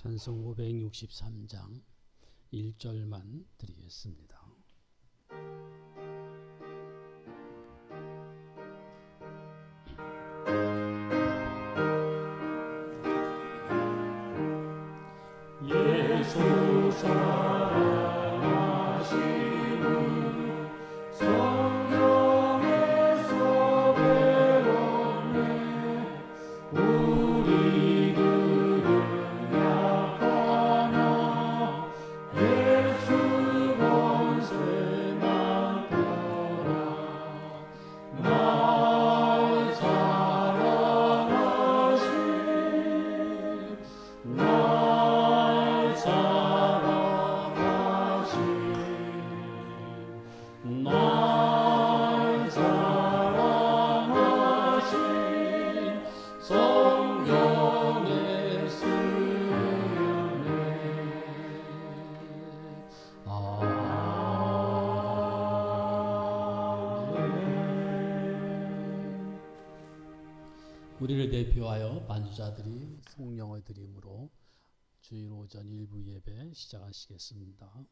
찬송 563장 1절만 드리겠습니다. 예수 사랑하시는 성령에서 배웠네. 우리들은 약하나 예수 권세 많더라. 날 사랑하신 날 사랑하신 성령의 수련회. 아멘. 우리를 대표하여 반주자들이 성령의 드림으로 주일 오전 일부 예배 시작하시겠습니다.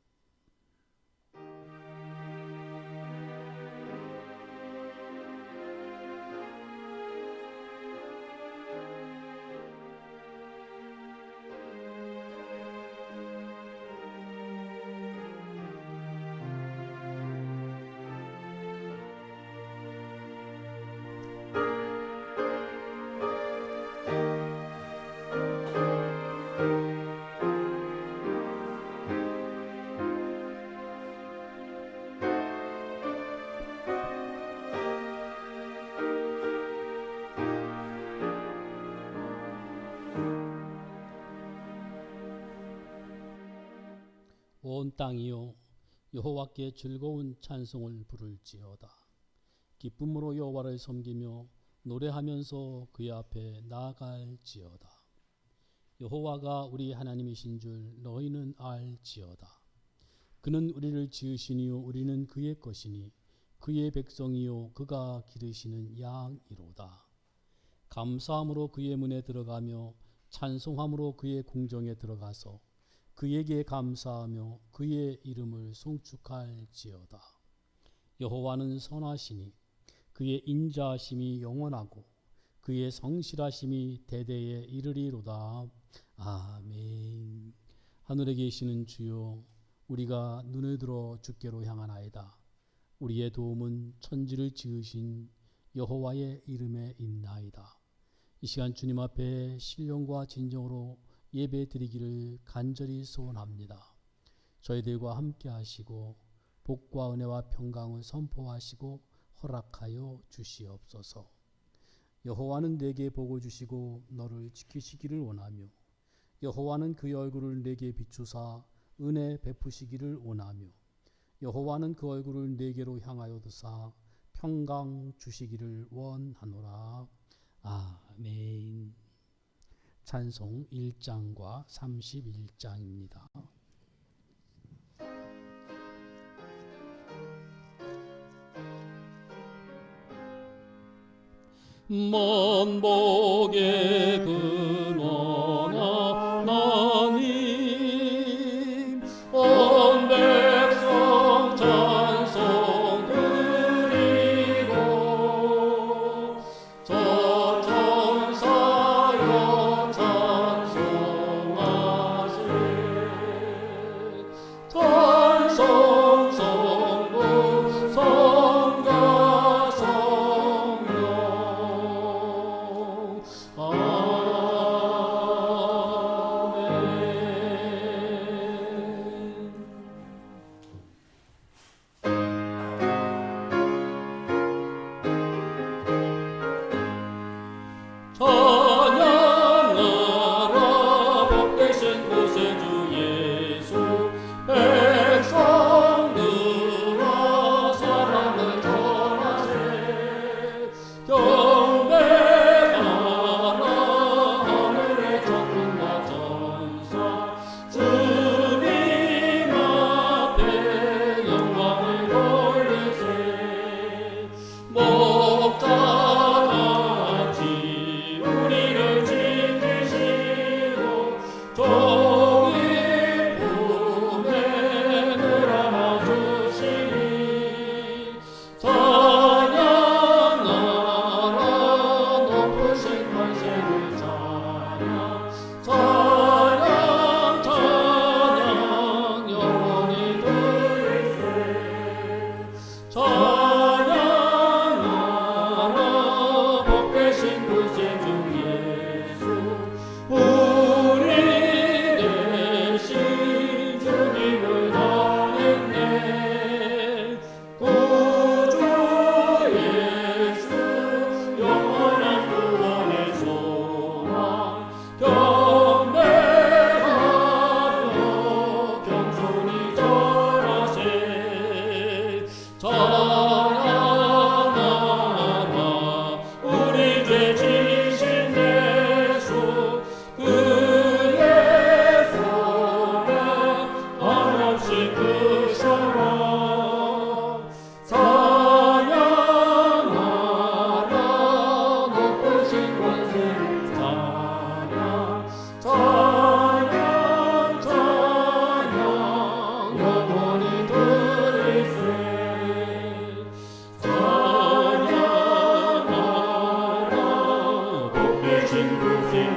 온 땅이요 여호와께 즐거운 찬송을 부를지어다. 기쁨으로 여호와를 섬기며 노래하면서 그의 앞에 나아갈지어다. 여호와가 우리 하나님이신 줄 너희는 알지어다. 그는 우리를 지으시니요 우리는 그의 것이니 그의 백성이요 그가 기르시는 양이로다. 감사함으로 그의 문에 들어가며 찬송함으로 그의 궁정에 들어가서 그에게 감사하며 그의 이름을 송축할지어다. 여호와는 선하시니 그의 인자하심이 영원하고 그의 성실하심이 대대에 이르리로다. 아멘. 하늘에 계시는 주여, 우리가 눈을 들어 주께로 향하나이다. 우리의 도움은 천지를 지으신 여호와의 이름에 있나이다. 이 시간 주님 앞에 신령과 진정으로 예배 드리기를 간절히 소원합니다. 저희들과 함께 하시고 복과 은혜와 평강을 선포하시고 허락하여 주시옵소서. 여호와는 내게 복을 주시고 너를 지키시기를 원하며 여호와는 그의 얼굴을 내게 비추사 은혜 베푸시기를 원하며 여호와는 그 얼굴을 내게로 향하여 드사 평강 주시기를 원하노라. 아멘. 찬송 1장과 31장입니다. 먼 복의 근원 하나님, 온 백성 찬송 드리고 저 천사여 찬송하세. 찬송 성부 성가 성령.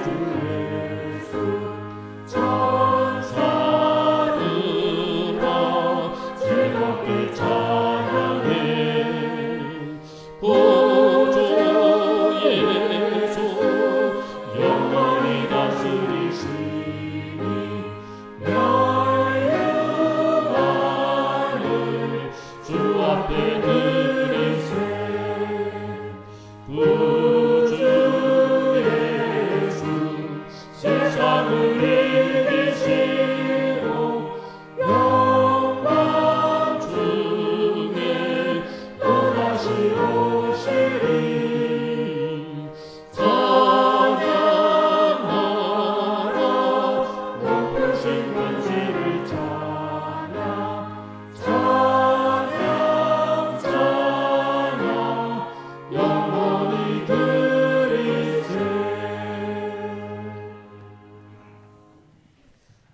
주 예수 천사들아 즐겁게 찬양해 구주 예수 영원히 다스리시니 멸류관을 주 앞에 드리세 구주 예수 세상을 이기시고 영광 중에 또다시 오시리 찬양하라 높으신 권세를 찬양 찬양 찬양 영원히 드리세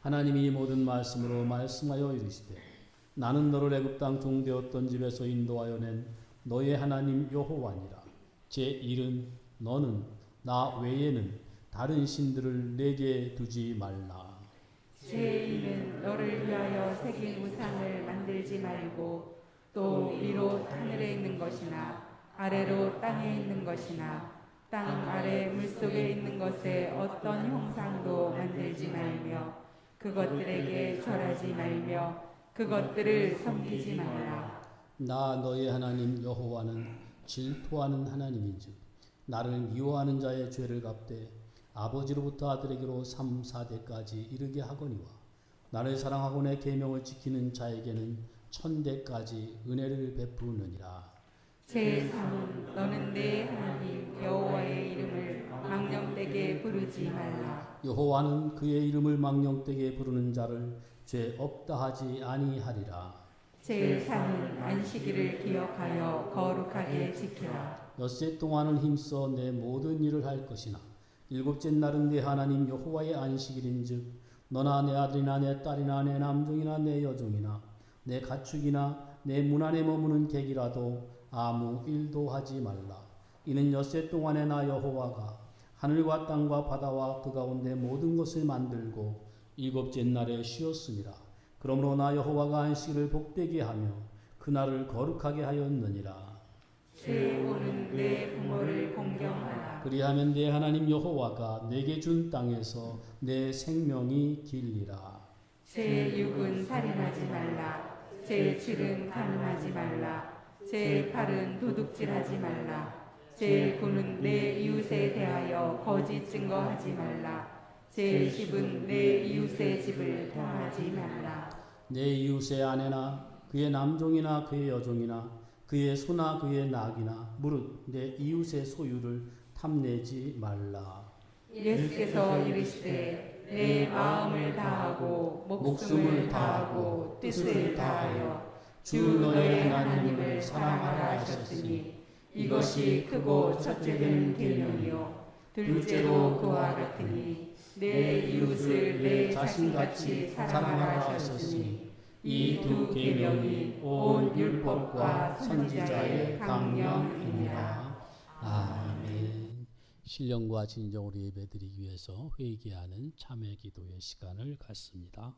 하나님이 이 모든 말씀으로 말씀하여 이르시되 나는 너를 애굽 땅 종되었던 집에서 인도하여 낸 너의 하나님 여호와니라. 제 이름 너는 나 외에는 다른 신들을 내게 두지 말라. 제 이는 너를 위하여 새긴 우상을 만들지 말고 또 위로 하늘에 있는 것이나 아래로 땅에 있는 것이나 땅 아래 물속에 있는 것에 어떤 형상도 만들지 말며 그것들에게 절하지 말며 그것들을 섬기지 말라. 나 너의 하나님 여호와는 질투하는 하나님인즉 나를 미워하는 자의 죄를 갚되 아버지로부터 아들에게로 3, 4대까지 이르게 하거니와 나를 사랑하고 내 계명을 지키는 자에게는 1000대까지 은혜를 베푸느니라. 제3은 너는 내 하나님 여호와의 이름을 망령되게 부르지 말라. 여호와는 그의 이름을 망령되게 부르는 자를 죄 없다 하지 아니하리라. 제3은 안식일을 기억하여 거룩하게 지키라. 엿새 동안은 힘써 내 모든 일을 할 것이나 일곱째 날은 내 하나님 여호와의 안식일인즉 너나 내 아들이나 내 딸이나 내 남종이나 내 여종이나 내 가축이나 내 문 안에 머무는 객이라도 아무 일도 하지 말라. 이는 엿새 동안에 나 여호와가 하늘과 땅과 바다와 그 가운데 모든 것을 만들고 일곱째 날에 쉬었습니다. 그러므로 나 여호와가 안식일을 복되게 하며 그날을 거룩하게 하였느니라. 제5는 내 부모를 공경하라. 그리하면 내 하나님 여호와가 내게 준 땅에서 내 생명이 길리라. 제6은 살인하지 말라. 제7은 간음하지 말라. 제8은 도둑질하지 말라. 제9는 내 이웃에 대하여 거짓 증거하지 말라. 제10은 내 이웃의 집을 통하지 말라. 내 이웃의 아내나 그의 남종이나 그의 여종이나 그의 소나 그의 낙이나 무릇 내 이웃의 소유를 탐내지 말라. 예수께서 이르시되 내 마음을 다하고 목숨을 다하고 뜻을 다하여 주 너의 하나님을 사랑하라 하셨으니 이것이 크고 첫째 되는 계명이요 둘째도 그와 같으니 내 이웃을 내 자신같이 사랑하라 하셨으니 이 두 계명이 온 율법과 선지자의 강령이니라. 아멘. 신령과 진정으로 예배드리기 위해서 회개하는 참회 기도의 시간을 갖습니다.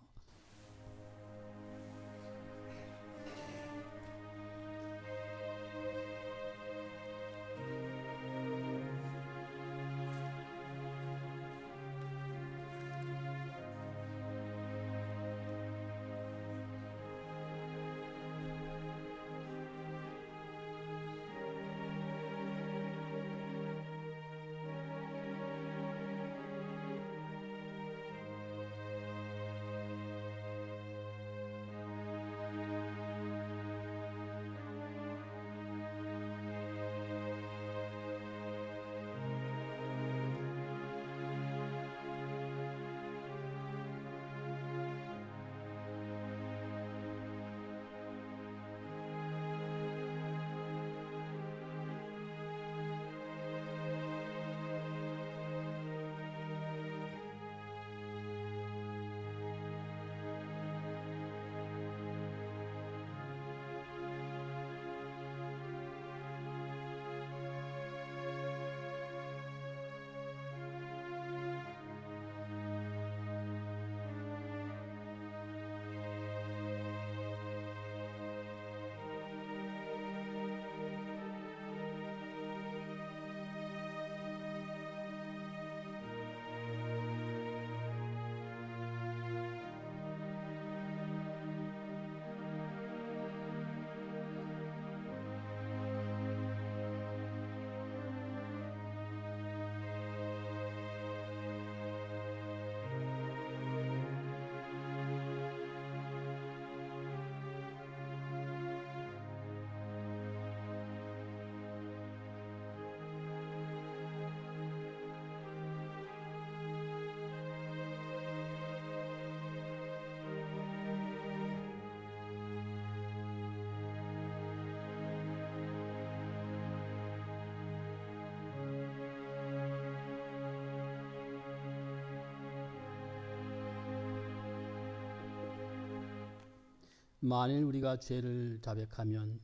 만일 우리가 죄를 자백하면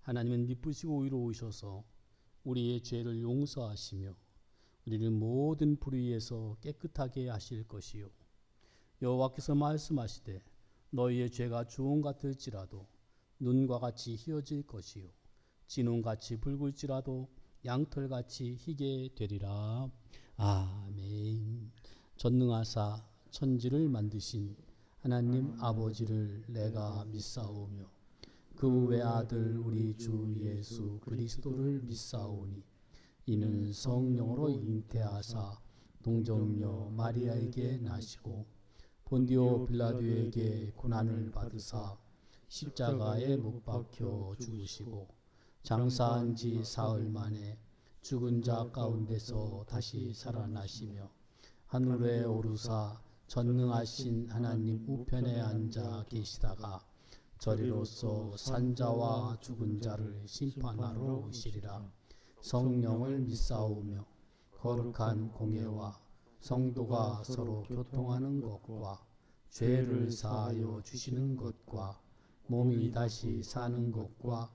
하나님은 미쁘시고 의로우셔서 우리의 죄를 용서하시며 우리를 모든 불의에서 깨끗하게 하실 것이요 여호와께서 말씀하시되 너희의 죄가 주홍 같을지라도 눈과 같이 희어질 것이요 진홍같이 붉을지라도 양털같이 희게 되리라. 아멘. 전능하사 천지를 만드신 하나님 아버지를 내가 믿사오며 그 외아들 우리 주 예수 그리스도를 믿사오니 이는 성령으로 잉태하사 동정녀 마리아에게 나시고 본디오 빌라도에게 고난을 받으사 십자가에 못 박혀 죽으시고 장사한 지 사흘 만에 죽은 자 가운데서 다시 살아나시며 하늘에 오르사 전능하신 하나님 우편에 앉아 계시다가 저리로서 산자와 죽은 자를 심판하러 오시리라. 성령을 믿사오며 거룩한 공예와 성도가 서로 교통하는 것과 죄를 사하여 주시는 것과 몸이 다시 사는 것과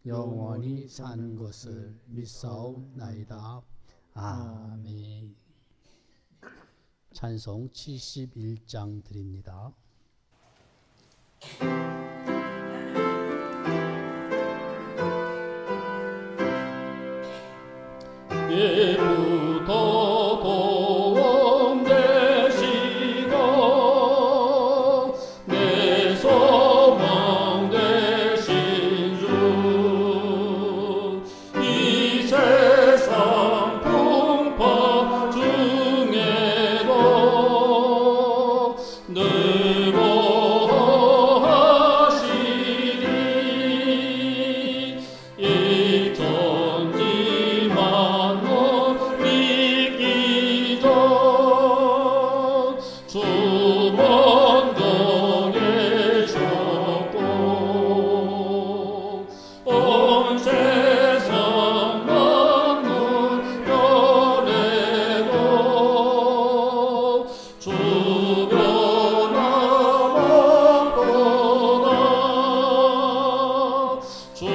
영원히 사는 것을 믿사옵나이다. 아멘. 찬송 71장 드립니다. 예부터 도움 되시고 내 소망 되신 주 이 세상 풍파 중에도 늘 보호하시니 이 천지만 주 먼저 계셨고 온 세상 만물 변해도 주변함없도다 주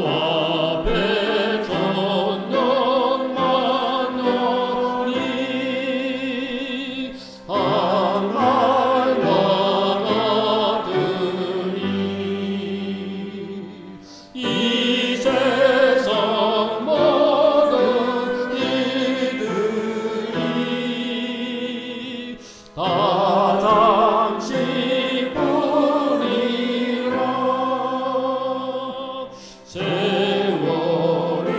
앞에 천년 만년이 한 말과 같으니 이 세상 모든 이들이 다 잠시뿐이라 세월이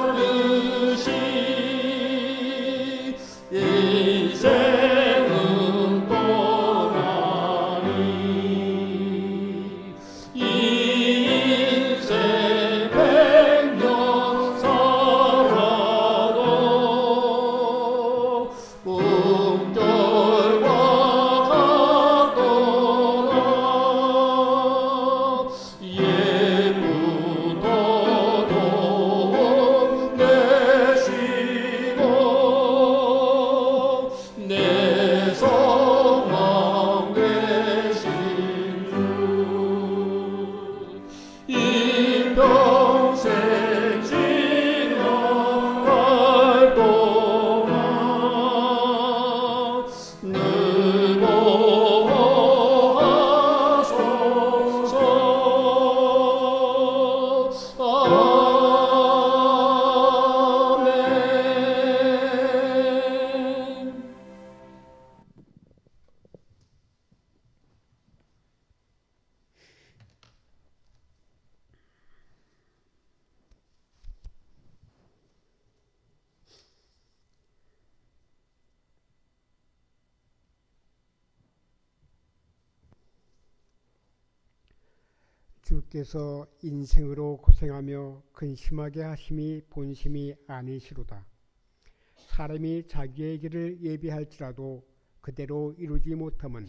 흘러가듯이 인생은 떠나니 이 인생 100년 살아도 꿈결과 같도다 예부터 도움 되시고 내 소망 되신 주 이 평생 지나갈 동안 늘 보호하소서. 아멘. 주께서 인생으로 고생하며 근심하게 하심이 본심이 아니시로다. 사람이 자기의 길을 예비할지라도 그대로 이루지 못함은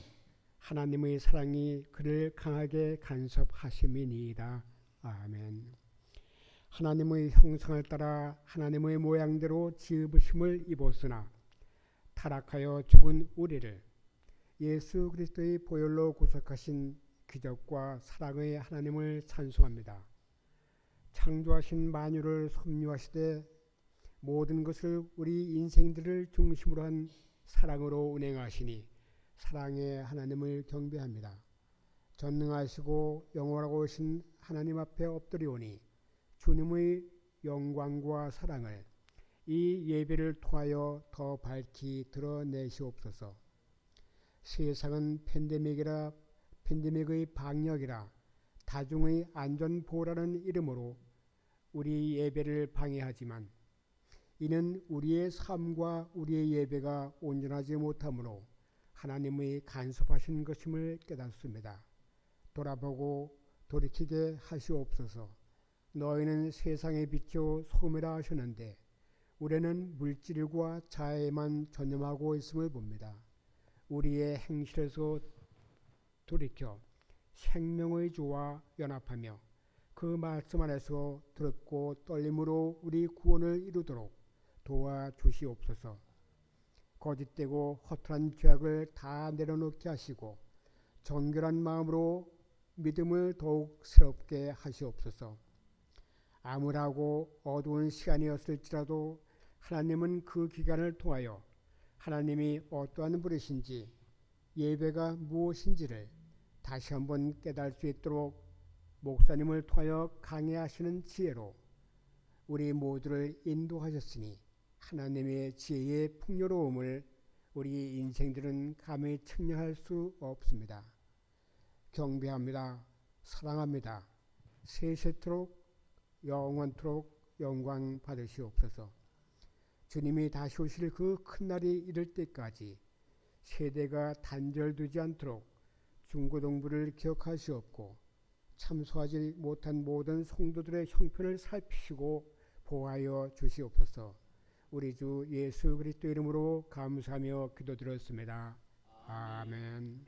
하나님의 사랑이 그를 강하게 간섭하심이니이다. 아멘. 하나님의 형상을 따라 하나님의 모양대로 지으심을 입었으나 타락하여 죽은 우리를 예수 그리스도의 보혈로 구속하신 기적과 사랑의 하나님을 찬송합니다. 창조하신 만유를 섭리하시되 모든 것을 우리 인생들을 중심으로 한 사랑으로 운행하시니 사랑의 하나님을 경배합니다. 전능하시고 영원하신 하나님 앞에 엎드리오니 주님의 영광과 사랑을 이 예배를 통하여 더 밝히 드러내시옵소서. 세상은 팬데믹의 방역이라 다중의 안전보호라는 이름으로 우리 예배를 방해하지만 이는 우리의 삶과 우리의 예배가 온전하지 못하므로 하나님의 간섭하신 것임을 깨닫습니다. 돌아보고 돌이키게 하시옵소서. 너희는 세상의 빛이요 소금이라 하셨는데 우리는 물질과 자아에만 전념하고 있음을 봅니다. 우리의 행실에서 돌이켜 생명의 주와 연합하며 그 말씀 안에서 듣고 떨림으로 우리 구원을 이루도록 도와주시옵소서. 거짓되고 허탄한 죄악을 다 내려놓게 하시고 정결한 마음으로 믿음을 더욱 새롭게 하시옵소서. 암울하고 어두운 시간이었을지라도 하나님은 그 기간을 통하여 하나님이 어떠한 분이신지 예배가 무엇인지를 다시 한번 깨달을 수 있도록 목사님을 통하여 강해하시는 지혜로 우리 모두를 인도하셨으니 하나님의 지혜의 풍요로움을 우리 인생들은 감히 측량할 수 없습니다. 경배합니다. 사랑합니다. 세세토록 영원토록 영광 받으시옵소서. 주님이 다시 오실 그 큰 날이 이를 때까지 세대가 단절되지 않도록 중고등부를 기억하시옵고 참소하지 못한 모든 성도들의 형편을 살피시고 보호하여 주시옵소서. 우리 주 예수 그리스도 이름으로 감사하며 기도드렸습니다. 아멘.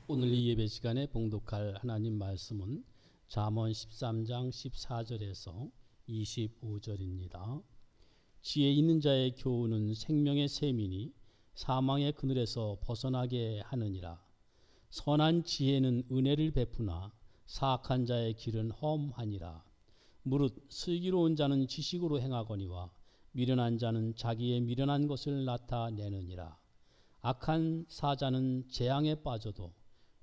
오늘 이 예배 시간에 봉독할 하나님 말씀은 잠언 13장 14절에서 25절입니다. 지혜 있는 자의 교훈은 생명의 샘이니 사망의 그늘에서 벗어나게 하느니라. 선한 지혜는 은혜를 베푸나 사악한 자의 길은 험하니라. 무릇 슬기로운 자는 지식으로 행하거니와 미련한 자는 자기의 미련한 것을 나타내느니라. 악한 사자는 재앙에 빠져도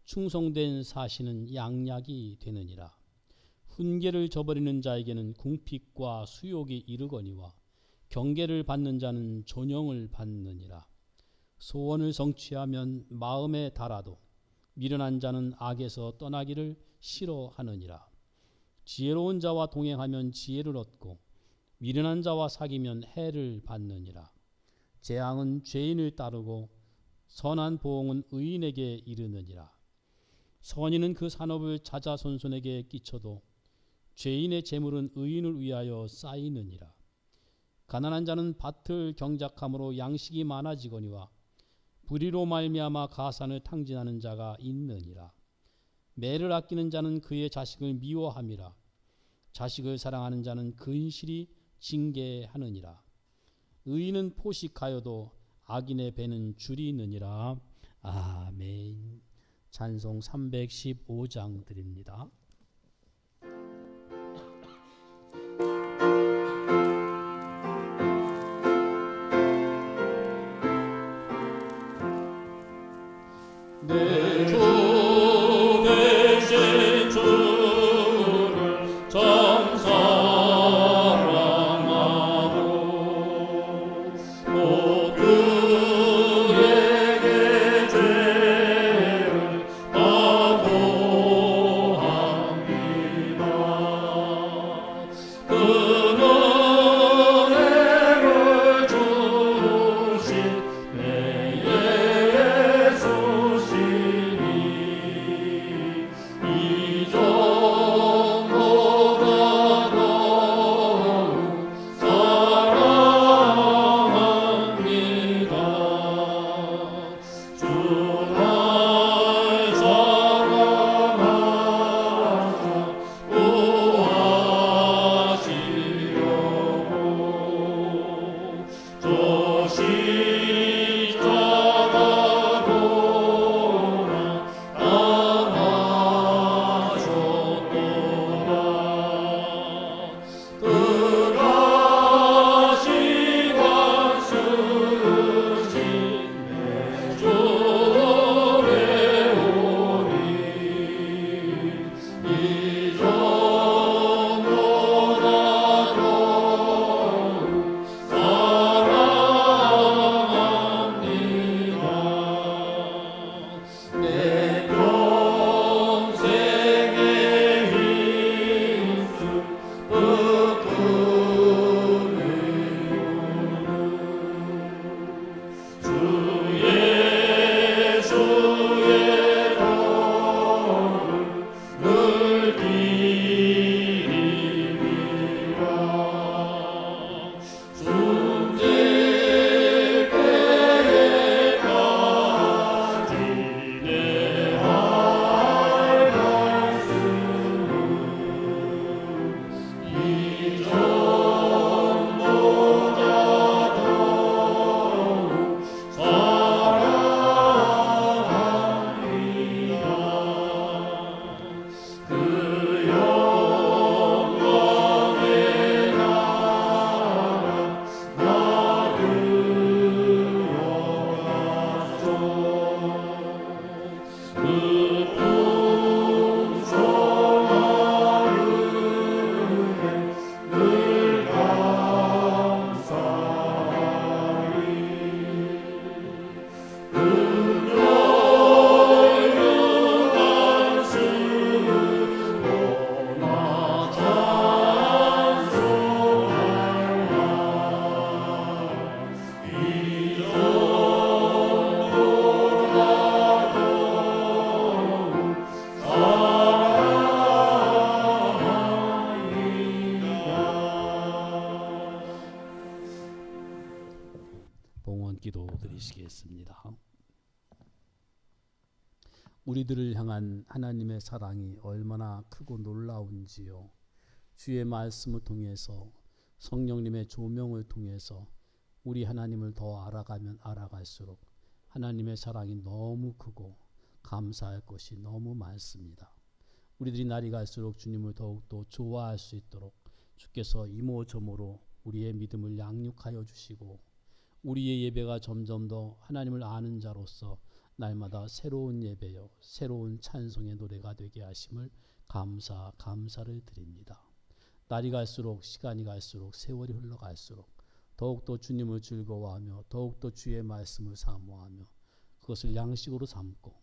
충성된 사시는 양약이 되느니라. 훈계를 저버리는 자에게는 궁핍과 수욕이 이르거니와 경계를 받는 자는 존영을 받느니라. 소원을 성취하면 마음에 달아도 미련한 자는 악에서 떠나기를 싫어하느니라. 지혜로운 자와 동행하면 지혜를 얻고 미련한 자와 사귀면 해를 받느니라. 재앙은 죄인을 따르고 선한 보응은 의인에게 이르느니라. 선인은 그 산업을 자자손손에게 끼쳐도 죄인의 재물은 의인을 위하여 쌓이느니라. 가난한 자는 밭을 경작함으로 양식이 많아지거니와 불의로 말미암아 가산을 탕진하는 자가 있느니라. 매를 아끼는 자는 그의 자식을 미워함이라. 자식을 사랑하는 자는 근실이 징계하느니라. 의인은 포식하여도 악인의 배는 줄이느니라. 아멘. 찬송 315장 드립니다. 내 주 대신 주를 참 사랑하고 또 그에게 죄를 다 고하며 기도드리시겠습니다. 우리들을 향한 하나님의 사랑이 얼마나 크고 놀라운지요. 주의 말씀을 통해서 성령님의 조명을 통해서 우리 하나님을 더 알아가면 알아갈수록 하나님의 사랑이 너무 크고 감사할 것이 너무 많습니다. 우리들이 날이 갈수록 주님을 더욱더 좋아할 수 있도록 주께서 이모저모로 우리의 믿음을 양육하여 주시고 우리의 예배가 점점 더 하나님을 아는 자로서 날마다 새로운 예배요 새로운 찬송의 노래가 되게 하심을 감사를 드립니다. 날이 갈수록 시간이 갈수록 세월이 흘러갈수록 더욱더 주님을 즐거워하며 더욱더 주의 말씀을 사모하며 그것을 양식으로 삼고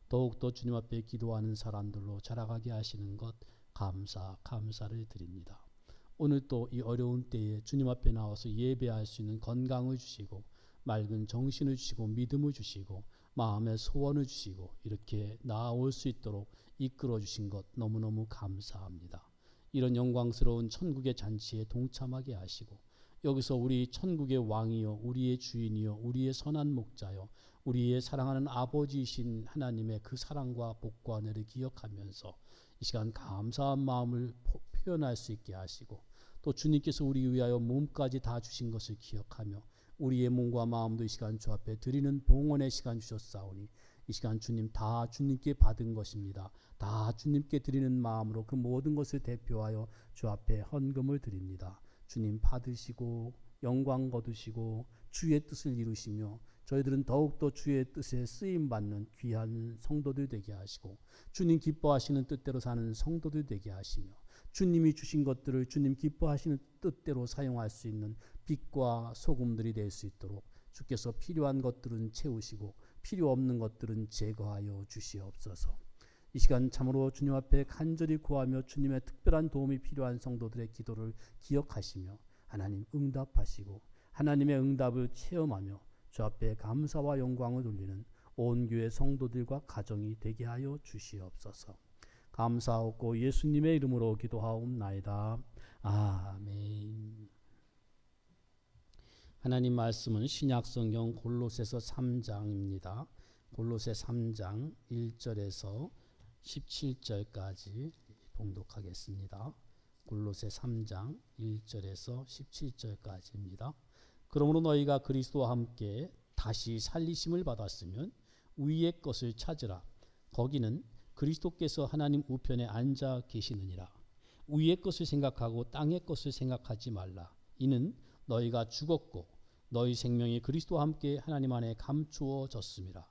더욱더 주님 앞에 기도하는 사람들로 자라가게 하시는 것 감사를 드립니다. 오늘 또 이 어려운 때에 주님 앞에 나와서 예배할 수 있는 건강을 주시고 맑은 정신을 주시고 믿음을 주시고 마음의 소원을 주시고 이렇게 나아올 수 있도록 이끌어 주신 것 너무너무 감사합니다. 이런 영광스러운 천국의 잔치에 동참하게 하시고 여기서 우리 천국의 왕이요 우리의 주인이요 우리의 선한 목자요 우리의 사랑하는 아버지이신 하나님의 그 사랑과 복과 은혜를 기억하면서 이 시간 감사한 마음을 표현할 수 있게 하시고 또 주님께서 우리 위하여 몸까지 다 주신 것을 기억하며 우리의 몸과 마음도 이 시간 주 앞에 드리는 봉헌의 시간 주셨사오니 이 시간 주님 다 주님께 받은 것입니다. 다 주님께 드리는 마음으로 그 모든 것을 대표하여 주 앞에 헌금을 드립니다. 주님 받으시고 영광 거두시고 주의 뜻을 이루시며 저희들은 더욱더 주의 뜻에 쓰임받는 귀한 성도들 되게 하시고 주님 기뻐하시는 뜻대로 사는 성도들 되게 하시며 주님이 주신 것들을 주님 기뻐하시는 뜻대로 사용할 수 있는 빛과 소금들이 될 수 있도록 주께서 필요한 것들은 채우시고 필요 없는 것들은 제거하여 주시옵소서. 이 시간 참으로 주님 앞에 간절히 구하며 주님의 특별한 도움이 필요한 성도들의 기도를 기억하시며 하나님 응답하시고 하나님의 응답을 체험하며 주 앞에 감사와 영광을 돌리는 온 교회 성도들과 가정이 되게 하여 주시옵소서. 감사하고 예수님의 이름으로 기도하옵나이다. 아멘. 하나님 말씀은 신약성경 골로새서 3장입니다. 골로새 3장 1절에서 17절까지 봉독하겠습니다. 골로새 3장 1절에서 17절까지입니다. 그러므로 너희가 그리스도와 함께 다시 살리심을 받았으면 위의 것을 찾으라. 거기는 그리스도께서 하나님 우편에 앉아 계시느니라. 위의 것을 생각하고 땅의 것을 생각하지 말라. 이는 너희가 죽었고 너희 생명이 그리스도와 함께 하나님 안에 감추어졌음이라.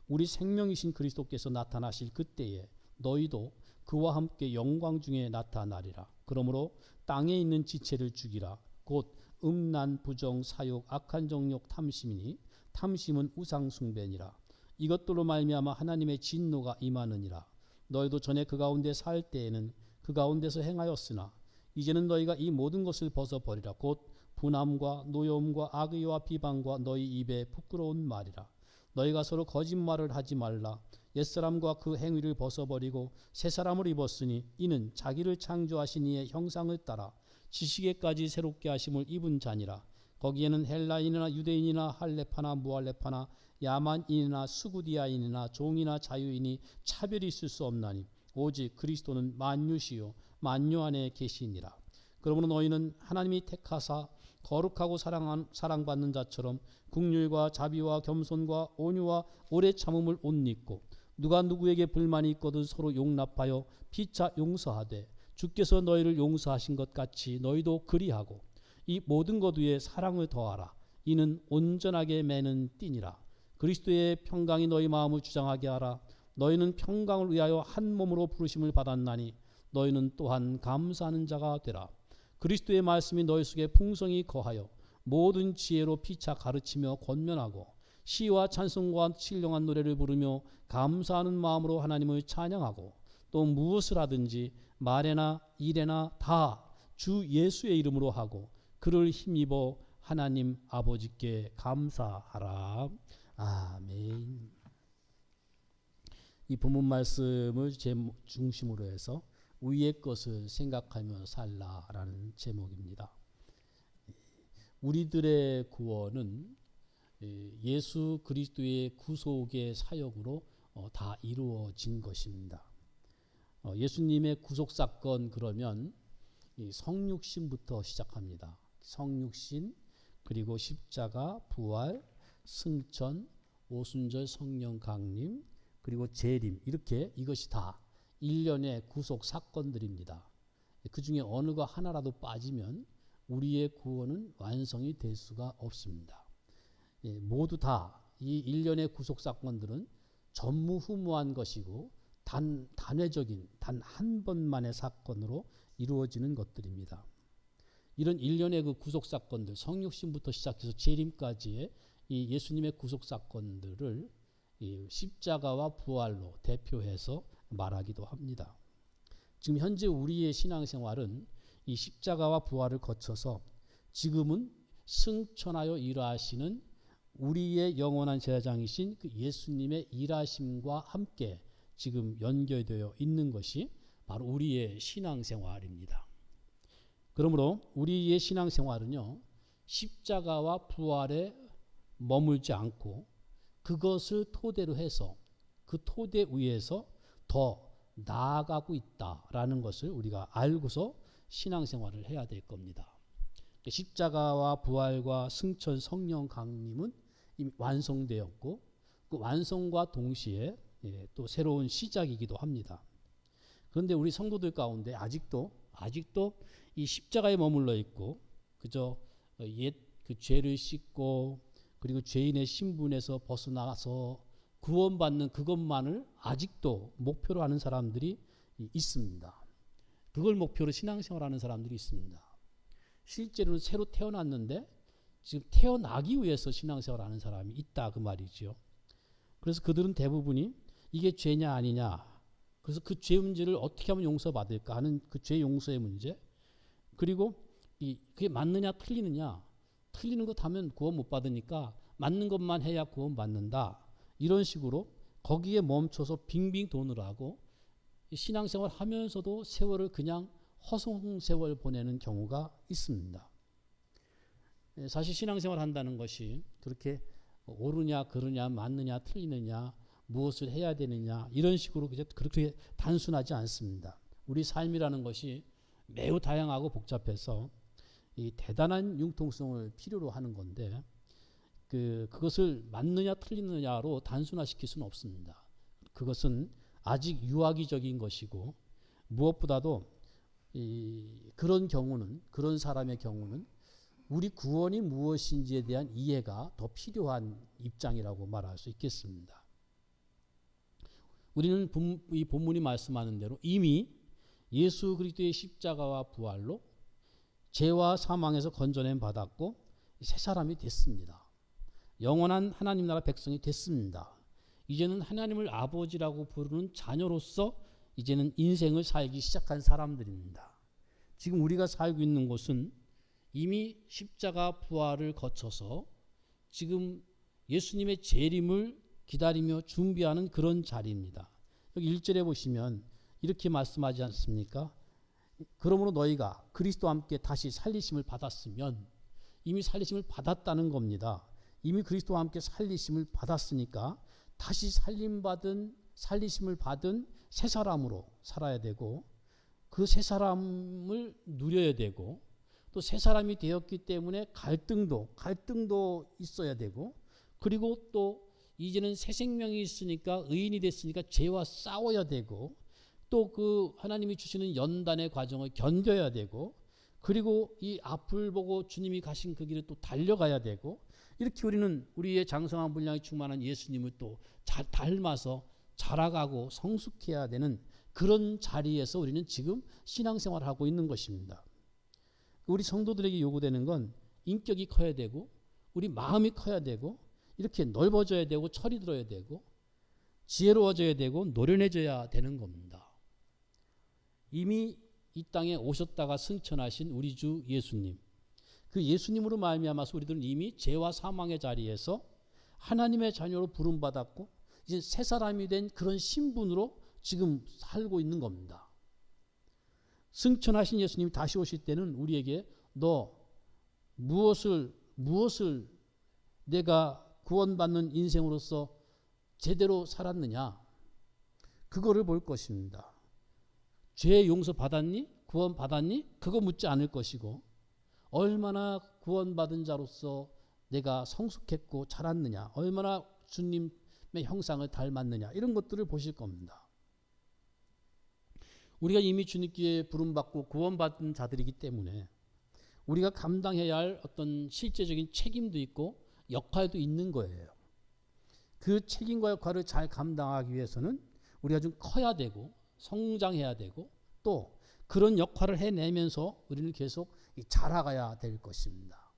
우리 생명이신 그리스도께서 나타나실 그때에 너희도 그와 함께 영광 중에 나타나리라. 그러므로 땅에 있는 지체를 죽이라. 곧 음란, 부정, 사욕, 악한 정욕, 탐심이니 탐심은 우상 숭배니라. 이것들로 말미암아 하나님의 진노가 임하느니라. 너희도 전에 그 가운데 살 때에는 그 가운데서 행하였으나 이제는 너희가 이 모든 것을 벗어버리라. 곧 분함과 노여움과 악의와 비방과 너희 입에 부끄러운 말이라. 너희가 서로 거짓말을 하지 말라. 옛사람과 그 행위를 벗어버리고 새사람을 입었으니 이는 자기를 창조하신 이의 형상을 따라 지식에까지 새롭게 하심을 입은 자니라. 거기에는 헬라인이나 유대인이나 할레파나 무할레파나 야만인이나 수구디아인이나 종이나 자유인이 차별이 있을 수 없나니 오직 그리스도는 만유시요 만유 안에 계시니라. 그러므로 너희는 하나님이 택하사 거룩하고 사랑받는 자처럼 긍휼과 자비와 겸손과 온유와 오래 참음을 옷 입고 누가 누구에게 불만이 있거든 서로 용납하여 피차 용서하되 주께서 너희를 용서하신 것 같이 너희도 그리하고 이 모든 것 위에 사랑을 더하라. 이는 온전하게 매는 띠니라. 그리스도의 평강이 너희 마음을 주장하게 하라. 너희는 평강을 위하여 한 몸으로 부르심을 받았나니 너희는 또한 감사하는 자가 되라. 그리스도의 말씀이 너희 속에 풍성히 거하여 모든 지혜로 피차 가르치며 권면하고 시와 찬송과 신령한 노래를 부르며 감사하는 마음으로 하나님을 찬양하고 또 무엇을 하든지 말에나 일에나 다 주 예수의 이름으로 하고 그를 힘입어 하나님 아버지께 감사하라. 아멘. 이 본문 말씀을 중심으로 해서 위의 것을 생각하며 살라라는 제목입니다. 우리들의 구원은 예수 그리스도의 구속의 사역으로 다 이루어진 것입니다. 예수님의 구속 사건 그러면 이 성육신부터 시작합니다. 성육신, 그리고 십자가, 부활, 승천, 오순절 성령 강림, 그리고 재림, 이렇게 이것이 다 일련의 구속 사건들입니다. 그 중에 어느 거 하나라도 빠지면 우리의 구원은 완성이 될 수가 없습니다. 모두 다 이 일련의 구속 사건들은 전무후무한 것이고 단회적인 단 한 번만의 사건으로 이루어지는 것들입니다. 이런 일련의 그 구속 사건들, 성육신부터 시작해서 재림까지의 이 예수님의 구속 사건들을 이 십자가와 부활로 대표해서 말하기도 합니다. 지금 현재 우리의 신앙생활은 이 십자가와 부활을 거쳐서 지금은 승천하여 일하시는 우리의 영원한 제사장이신 그 예수님의 일하심과 함께 지금 연결되어 있는 것이 바로 우리의 신앙생활입니다. 그러므로 우리의 신앙생활은요, 십자가와 부활에 머물지 않고 그것을 토대로 해서 그 토대 위에서 더 나아가고 있다라는 것을 우리가 알고서 신앙생활을 해야 될 겁니다. 십자가와 부활과 승천 성령 강림은 이미 완성되었고 그 완성과 동시에 또 새로운 시작이기도 합니다. 그런데 우리 성도들 가운데 아직도 이 십자가에 머물러 있고 그저 옛 그 죄를 씻고 그리고 죄인의 신분에서 벗어나서 구원받는 그것만을 아직도 목표로 하는 사람들이 있습니다. 그걸 목표로 신앙생활하는 사람들이 있습니다. 실제로는 새로 태어났는데 지금 태어나기 위해서 신앙생활하는 사람이 있다 그 말이죠. 그래서 그들은 대부분이 이게 죄냐 아니냐, 그래서 그 죄 문제를 어떻게 하면 용서받을까 하는 그 죄 용서의 문제, 그리고 그게 맞느냐 틀리느냐, 틀리는 것 하면 구원 못 받으니까 맞는 것만 해야 구원 받는다, 이런 식으로 거기에 멈춰서 빙빙 도느라고 신앙생활 하면서도 세월을 그냥 허송세월 보내는 경우가 있습니다. 사실 신앙생활 한다는 것이 그렇게 옳으냐 그르냐 맞느냐 틀리느냐 무엇을 해야 되느냐 이런 식으로 그렇게 단순하지 않습니다. 우리 삶이라는 것이 매우 다양하고 복잡해서 이 대단한 융통성을 필요로 하는 건데 그것을 맞느냐 틀리느냐로 단순화시킬 수는 없습니다. 그것은 아직 유아기적인 것이고 무엇보다도 그런 경우는, 그런 사람의 경우는 우리 구원이 무엇인지에 대한 이해가 더 필요한 입장이라고 말할 수 있겠습니다. 우리는 이 본문이 말씀하는 대로 이미 예수 그리스도의 십자가와 부활로 죄와 사망에서 건져냄 받았고 새 사람이 됐습니다. 영원한 하나님 나라 백성이 됐습니다. 이제는 하나님을 아버지라고 부르는 자녀로서 이제는 인생을 살기 시작한 사람들입니다. 지금 우리가 살고 있는 곳은 이미 십자가 부활을 거쳐서 지금 예수님의 재림을 기다리며 준비하는 그런 자리입니다. 여기 1절에 보시면 이렇게 말씀하지 않습니까? 그러므로 너희가 그리스도와 함께 다시 살리심을 받았으면, 이미 살리심을 받았다는 겁니다. 이미 그리스도와 함께 살리심을 받았으니까 다시 살리심을 받은 새 사람으로 살아야 되고 그 새 사람을 누려야 되고 또 새 사람이 되었기 때문에 갈등도 있어야 되고 그리고 또 이제는 새 생명이 있으니까 의인이 됐으니까 죄와 싸워야 되고 또 그 하나님이 주시는 연단의 과정을 견뎌야 되고 그리고 이 앞을 보고 주님이 가신 그 길을 또 달려가야 되고 이렇게 우리는 우리의 장성한 분량이 충만한 예수님을 또 닮아서 자라가고 성숙해야 되는 그런 자리에서 우리는 지금 신앙생활을 하고 있는 것입니다. 우리 성도들에게 요구되는 건 인격이 커야 되고 우리 마음이 커야 되고 이렇게 넓어져야 되고 철이 들어야 되고 지혜로워져야 되고 노련해져야 되는 겁니다. 이미 이 땅에 오셨다가 승천하신 우리 주 예수님, 그 예수님으로 말미암아서 우리들은 이미 죄와 사망의 자리에서 하나님의 자녀로 부름받았고 이제 새 사람이 된 그런 신분으로 지금 살고 있는 겁니다. 승천하신 예수님이 다시 오실 때는 우리에게 너 무엇을 내가 구원받는 인생으로서 제대로 살았느냐? 그거를 볼 것입니다. 죄 용서 받았니? 구원 받았니? 그거 묻지 않을 것이고, 얼마나 구원받은 자로서 내가 성숙했고 자랐느냐, 얼마나 주님의 형상을 닮았느냐, 이런 것들을 보실 겁니다. 우리가 이미 주님께 부름받고 구원받은 자들이기 때문에 우리가 감당해야 할 어떤 실제적인 책임도 있고 역할도 있는 거예요. 그 책임과 역할을 잘 감당하기 위해서는 우리가 좀 커야 되고 성장해야 되고 또 그런 역할을 해내면서 우리는 계속 자라가야 될 것입니다.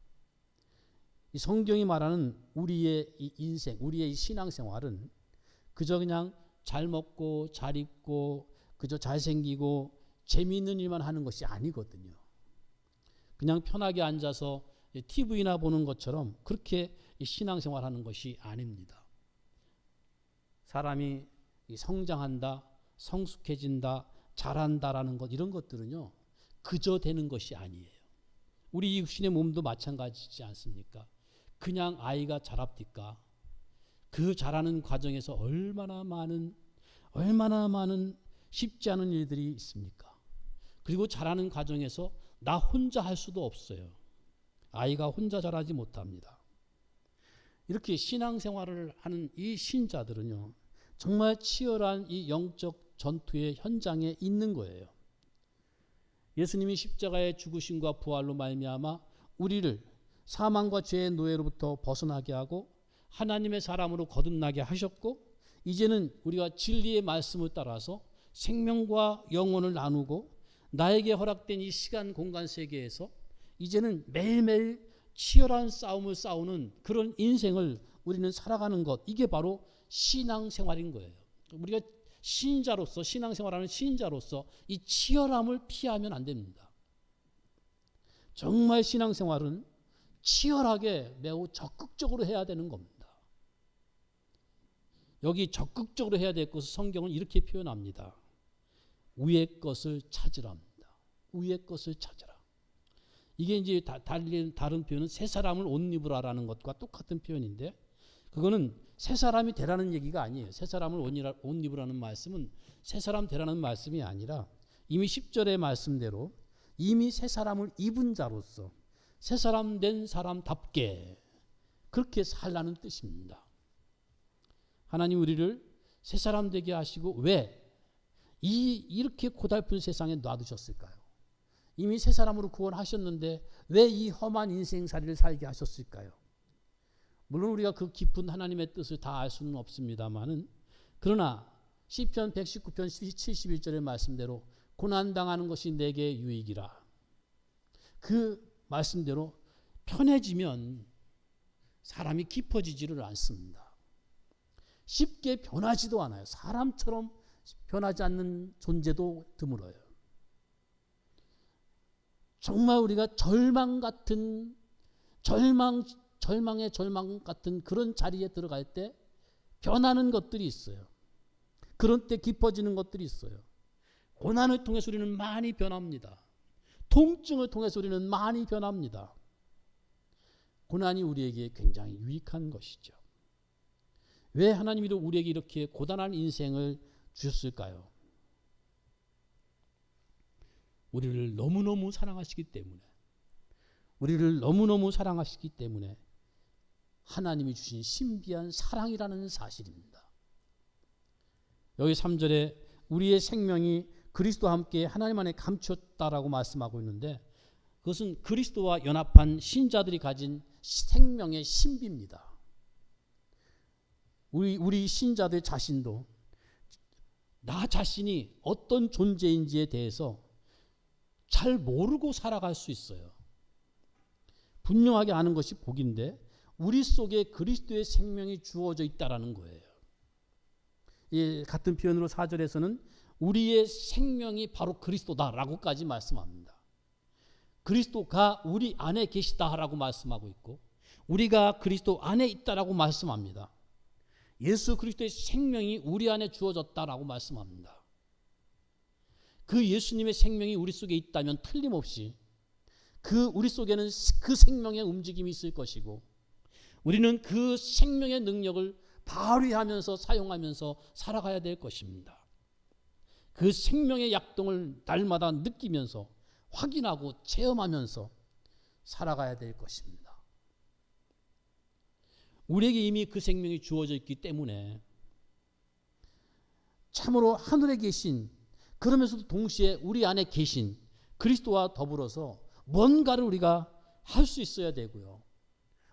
이 성경이 말하는 우리의 이 인생, 우리의 이 신앙생활은 그저 그냥 잘 먹고 잘 입고 그저 잘생기고 재미있는 일만 하는 것이 아니거든요. 그냥 편하게 앉아서 TV나 보는 것처럼 그렇게 신앙생활하는 것이 아닙니다. 사람이 성장한다, 성숙해진다, 잘한다라는 것, 이런 것들은요 그저 되는 것이 아니에요. 우리 육신의 몸도 마찬가지지 않습니까? 그냥 아이가 자랍니까? 그 자라는 과정에서 얼마나 많은 쉽지 않은 일들이 있습니까? 그리고 자라는 과정에서 나 혼자 할 수도 없어요. 아이가 혼자 자라지 못합니다. 이렇게 신앙생활을 하는 이 신자들은요 정말 치열한 이 영적 전투의 현장에 있는 거예요. 예수님이 십자가의 죽으심과 부활로 말미암아 우리를 사망과 죄의 노예로부터 벗어나게 하고 하나님의 사람으로 거듭나게 하셨고, 이제는 우리가 진리의 말씀을 따라서 생명과 영혼을 나누고 나에게 허락된 이 시간 공간 세계에서 이제는 매일매일 치열한 싸움을 싸우는 그런 인생을 우리는 살아가는 것, 이게 바로 신앙생활인 거예요. 우리가 신자로서, 신앙생활하는 신자로서 이 치열함을 피하면 안 됩니다. 정말 신앙생활은 치열하게 매우 적극적으로 해야 되는 겁니다. 여기 적극적으로 해야 될 것을 성경은 이렇게 표현합니다. 위의 것을 찾으랍니다. 위의 것을 찾으라. 이게 이제 다른 표현은 새 사람을 옷 입으라라는 것과 똑같은 표현인데, 그거는 새 사람이 되라는 얘기가 아니에요. 새 사람을 옷 입으라는 말씀은 새 사람 되라는 말씀이 아니라 이미 10절의 말씀대로 이미 새 사람을 입은 자로서 새 사람 된 사람답게 그렇게 살라는 뜻입니다. 하나님 우리를 새 사람 되게 하시고 왜 이렇게 고달픈 세상에 놔두셨을까요? 이미 새 사람으로 구원하셨는데 왜 이 험한 인생살이를 살게 하셨을까요? 물론 우리가 그 깊은 하나님의 뜻을 다 알 수는 없습니다만은, 그러나 시편 119편 71절의 말씀대로 고난당하는 것이 내게 유익이라. 그 말씀대로 편해지면 사람이 깊어지지를 않습니다. 쉽게 변하지도 않아요. 사람처럼 변하지 않는 존재도 드물어요. 정말 우리가 절망의 절망 같은 그런 자리에 들어갈 때 변하는 것들이 있어요. 그런 때 깊어지는 것들이 있어요. 고난을 통해서 우리는 많이 변합니다. 통증을 통해서 우리는 많이 변합니다. 고난이 우리에게 굉장히 유익한 것이죠. 왜 하나님이 우리에게 이렇게 고단한 인생을 주셨을까요? 우리를 너무너무 사랑하시기 때문에, 우리를 너무너무 사랑하시기 때문에 하나님이 주신 신비한 사랑이라는 사실입니다. 여기 3절에 우리의 생명이 그리스도와 함께 하나님 안에 감추었다라고 말씀하고 있는데, 그것은 그리스도와 연합한 신자들이 가진 생명의 신비입니다. 우리 신자들 자신도 나 자신이 어떤 존재인지에 대해서 잘 모르고 살아갈 수 있어요. 분명하게 아는 것이 복인데 우리 속에 그리스도의 생명이 주어져 있다라는 거예요. 예, 같은 표현으로 4절에서는 우리의 생명이 바로 그리스도다라고까지 말씀합니다. 그리스도가 우리 안에 계시다라고 말씀하고 있고 우리가 그리스도 안에 있다라고 말씀합니다. 예수 그리스도의 생명이 우리 안에 주어졌다라고 말씀합니다. 그 예수님의 생명이 우리 속에 있다면 틀림없이 우리 속에는 그 생명의 움직임이 있을 것이고, 우리는 그 생명의 능력을 발휘하면서 사용하면서 살아가야 될 것입니다. 그 생명의 약동을 날마다 느끼면서 확인하고 체험하면서 살아가야 될 것입니다. 우리에게 이미 그 생명이 주어져 있기 때문에 참으로 하늘에 계신, 그러면서도 동시에 우리 안에 계신 그리스도와 더불어서 뭔가를 우리가 할 수 있어야 되고요.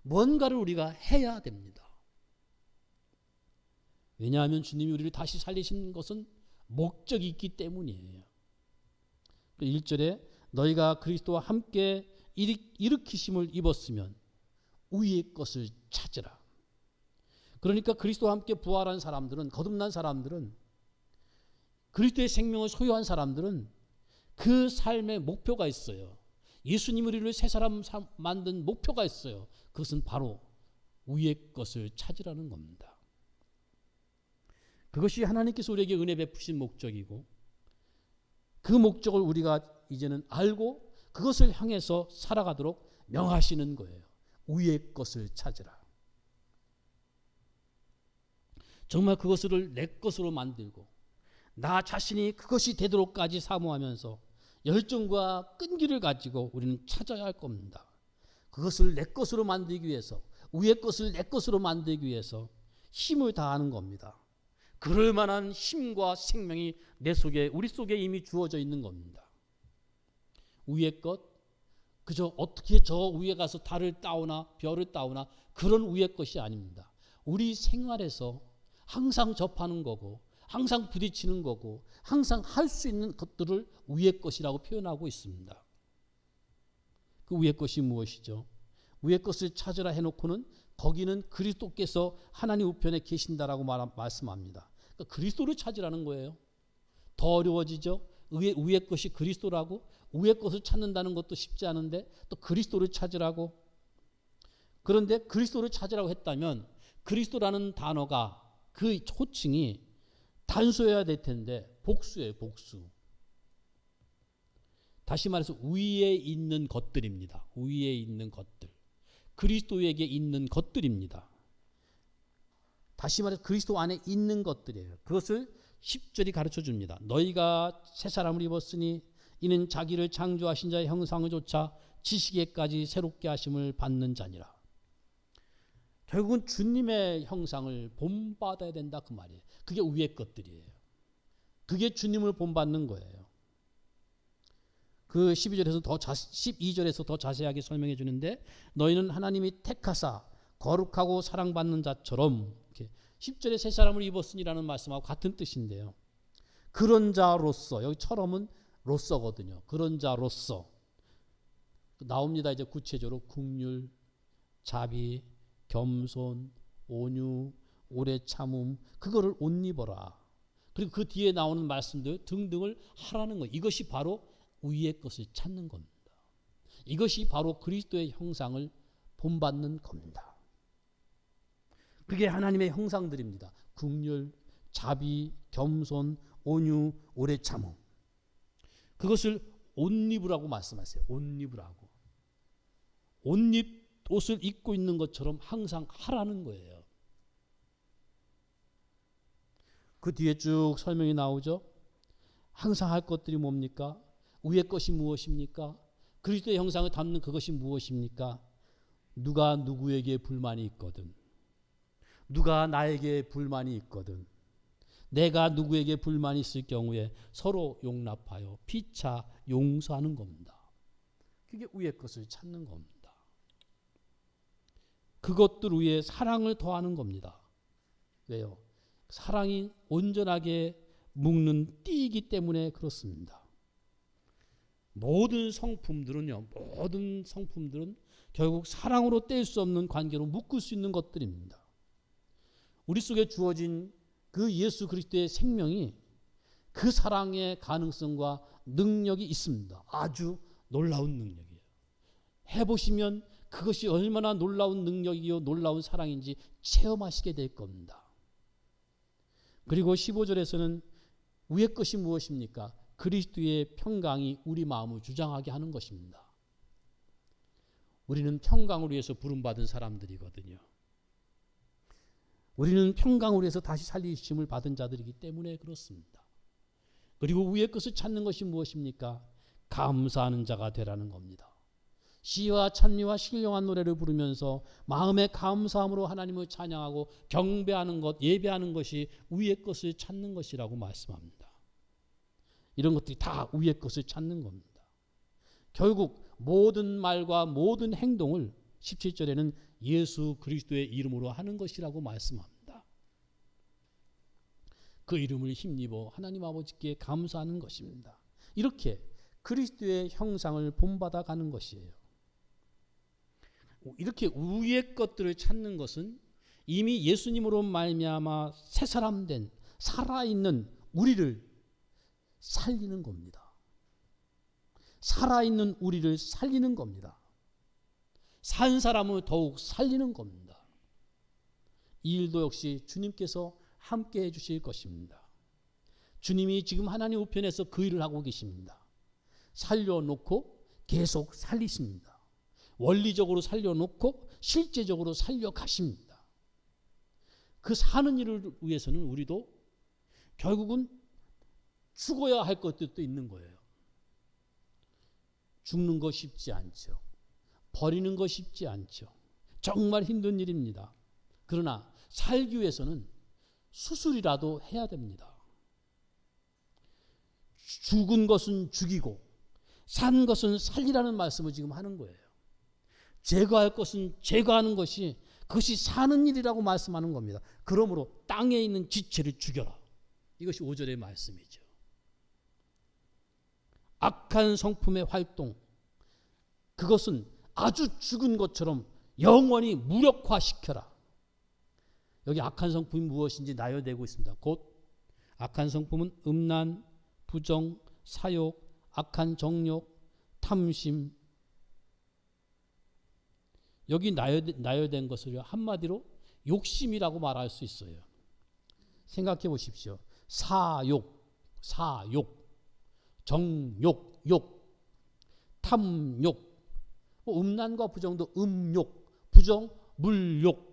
뭔가를 우리가 해야 됩니다. 왜냐하면 주님이 우리를 다시 살리신 것은 목적이 있기 때문이에요. 1절에 너희가 그리스도와 함께 일으키심을 입었으면 위의 것을 찾으라. 그러니까 그리스도와 함께 부활한 사람들은, 거듭난 사람들은, 그리스도의 생명을 소유한 사람들은 그 삶의 목표가 있어요. 예수님 우리를 새 사람 만든 목표가 있어요. 그것은 바로 위의 것을 찾으라는 겁니다. 그것이 하나님께서 우리에게 은혜 베푸신 목적이고, 그 목적을 우리가 이제는 알고 그것을 향해서 살아가도록 명하시는 거예요. 위의 것을 찾으라. 정말 그것을 내 것으로 만들고 나 자신이 그것이 되도록까지 사모하면서 열정과 끈기를 가지고 우리는 찾아야 할 겁니다. 그것을 내 것으로 만들기 위해서, 위의 것을 내 것으로 만들기 위해서 힘을 다하는 겁니다. 그럴 만한 힘과 생명이 내 속에, 우리 속에 이미 주어져 있는 겁니다. 위의 것, 그저 어떻게 저 위에 가서 달을 따오나 별을 따오나 그런 위의 것이 아닙니다. 우리 생활에서 항상 접하는 거고, 항상 부딪히는 거고, 항상 할 수 있는 것들을 위의 것이라고 표현하고 있습니다. 그 위의 것이 무엇이죠? 위의 것을 찾으라 해놓고는 거기는 그리스도께서 하나님 우편에 계신다라고 말씀합니다. 그러니까 그리스도를 찾으라는 거예요. 더 어려워지죠? 위의 것이 그리스도라고, 위의 것을 찾는다는 것도 쉽지 않은데 또 그리스도를 찾으라고. 그런데 그리스도를 찾으라고 했다면 그리스도라는 단어가, 그 호칭이 단수여야 될 텐데 복수예요, 복수. 다시 말해서 위에 있는 것들입니다. 위에 있는 것들. 그리스도에게 있는 것들입니다. 다시 말해서 그리스도 안에 있는 것들이에요. 그것을 10절이 가르쳐 줍니다. 너희가 새 사람을 입었으니 이는 자기를 창조하신 자의 형상을 조차 지식에까지 새롭게 하심을 받는 자니라. 결국은 주님의 형상을 본받아야 된다, 그 말이에요. 그게 위의 것들이에요. 그게 주님을 본받는 거예요. 그 12절에서 더 자세하게 설명해 주는데, 너희는 하나님이 택하사 거룩하고 사랑받는 자처럼, 이렇게 10절에 새 사람을 입었으니라는 말씀하고 같은 뜻인데요. 그런 자로서, 여기 처럼은 로서거든요. 그런 자로서 나옵니다. 이제 구체적으로 긍휼, 자비, 겸손, 온유, 오래 참음, 그거를 옷 입어라. 그리고 그 뒤에 나오는 말씀들 등등을 하라는 거예요. 이것이 바로 위의 것을 찾는 겁니다. 이것이 바로 그리스도의 형상을 본받는 겁니다. 그게 하나님의 형상들입니다. 긍휼, 자비, 겸손, 온유, 오래 참음. 그것을 옷 입으라고 말씀하세요. 옷 입으라고. 옷을 입고 있는 것처럼 항상 하라는 거예요. 그 뒤에 쭉 설명이 나오죠. 항상 할 것들이 뭡니까? 위의 것이 무엇입니까? 그리스도의 형상을 담는 그것이 무엇입니까? 누가 누구에게 불만이 있거든, 누가 나에게 불만이 있거든, 내가 누구에게 불만이 있을 경우에 서로 용납하여 피차 용서하는 겁니다. 그게 위의 것을 찾는 겁니다. 그것들 위에 사랑을 더하는 겁니다. 왜요? 사랑이 온전하게 묶는 띠이기 때문에 그렇습니다. 모든 성품들은 결국 사랑으로 뗄 수 없는 관계로 묶을 수 있는 것들입니다. 우리 속에 주어진 그 예수 그리스도의 생명이 그 사랑의 가능성과 능력이 있습니다. 아주 놀라운 능력이에요. 해보시면 그것이 얼마나 놀라운 능력이요 놀라운 사랑인지 체험하시게 될 겁니다. 그리고 15절에서는 위의 것이 무엇입니까? 그리스도의 평강이 우리 마음을 주장하게 하는 것입니다. 우리는 평강을 위해서 부름받은 사람들이거든요. 우리는 평강을 위해서 다시 살리심을 받은 자들이기 때문에 그렇습니다. 그리고 위의 것을 찾는 것이 무엇입니까? 감사하는 자가 되라는 겁니다. 시와 찬미와 신령한 노래를 부르면서 마음의 감사함으로 하나님을 찬양하고 경배하는 것, 예배하는 것이 위의 것을 찾는 것이라고 말씀합니다. 이런 것들이 다 위의 것을 찾는 겁니다. 결국 모든 말과 모든 행동을 17절에는 예수 그리스도의 이름으로 하는 것이라고 말씀합니다. 그 이름을 힘입어 하나님 아버지께 감사하는 것입니다. 이렇게 그리스도의 형상을 본받아 가는 것이에요. 이렇게 위의 것들을 찾는 것은 이미 예수님으로 말미암아 새 사람 된 살아있는 우리를 살리는 겁니다. 살아있는 우리를 살리는 겁니다. 산 사람을 더욱 살리는 겁니다. 이 일도 역시 주님께서 함께 해주실 것입니다. 주님이 지금 하나님 우편에서 그 일을 하고 계십니다. 살려놓고 계속 살리십니다. 원리적으로 살려놓고 실제적으로 살려가십니다. 그 사는 일을 위해서는 우리도 결국은 죽어야 할 것들도 있는 거예요. 죽는 거 쉽지 않죠. 버리는 거 쉽지 않죠. 정말 힘든 일입니다. 그러나 살기 위해서는 수술이라도 해야 됩니다. 죽은 것은 죽이고 산 것은 살리라는 말씀을 지금 하는 거예요. 제거할 것은 제거하는 것이 그것이 사는 일이라고 말씀하는 겁니다. 그러므로 땅에 있는 지체를 죽여라. 이것이 5절의 말씀이죠. 악한 성품의 활동, 그것은 아주 죽은 것처럼 영원히 무력화시켜라. 여기 악한 성품이 무엇인지 나열되고 있습니다. 곧 악한 성품은 음란, 부정, 사욕, 악한 정욕, 탐심. 여기 나열된 것을 한마디로 욕심이라고 말할 수 있어요. 생각해 보십시오. 사욕, 정욕, 욕, 탐욕, 음란과 부정도 음욕, 부정, 물욕.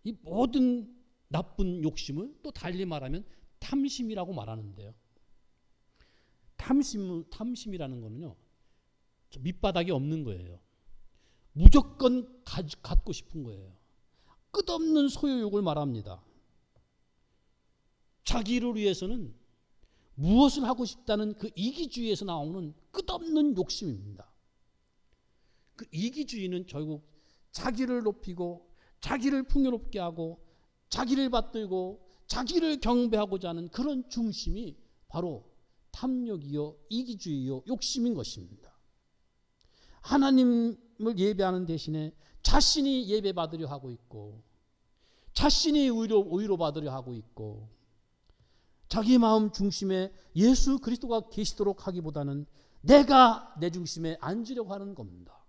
이 모든 나쁜 욕심을 또 달리 말하면 탐심이라고 말하는데요. 탐심이라는 거는요, 밑바닥이 없는 거예요. 무조건 갖고 싶은 거예요. 끝없는 소유욕을 말합니다. 자기를 위해서는 무엇을 하고 싶다는 그 이기주의에서 나오는 끝없는 욕심입니다. 그 이기주의는 결국 자기를 높이고 자기를 풍요롭게 하고 자기를 받들고 자기를 경배하고자 하는 그런 중심이 바로 탐욕이요, 이기주의요, 욕심인 것입니다. 하나님을 예배하는 대신에 자신이 예배받으려 하고 있고 자신이 의로 받으려 하고 있고 자기 마음 중심에 예수 그리스도가 계시도록 하기보다는 내가 내 중심에 앉으려고 하는 겁니다.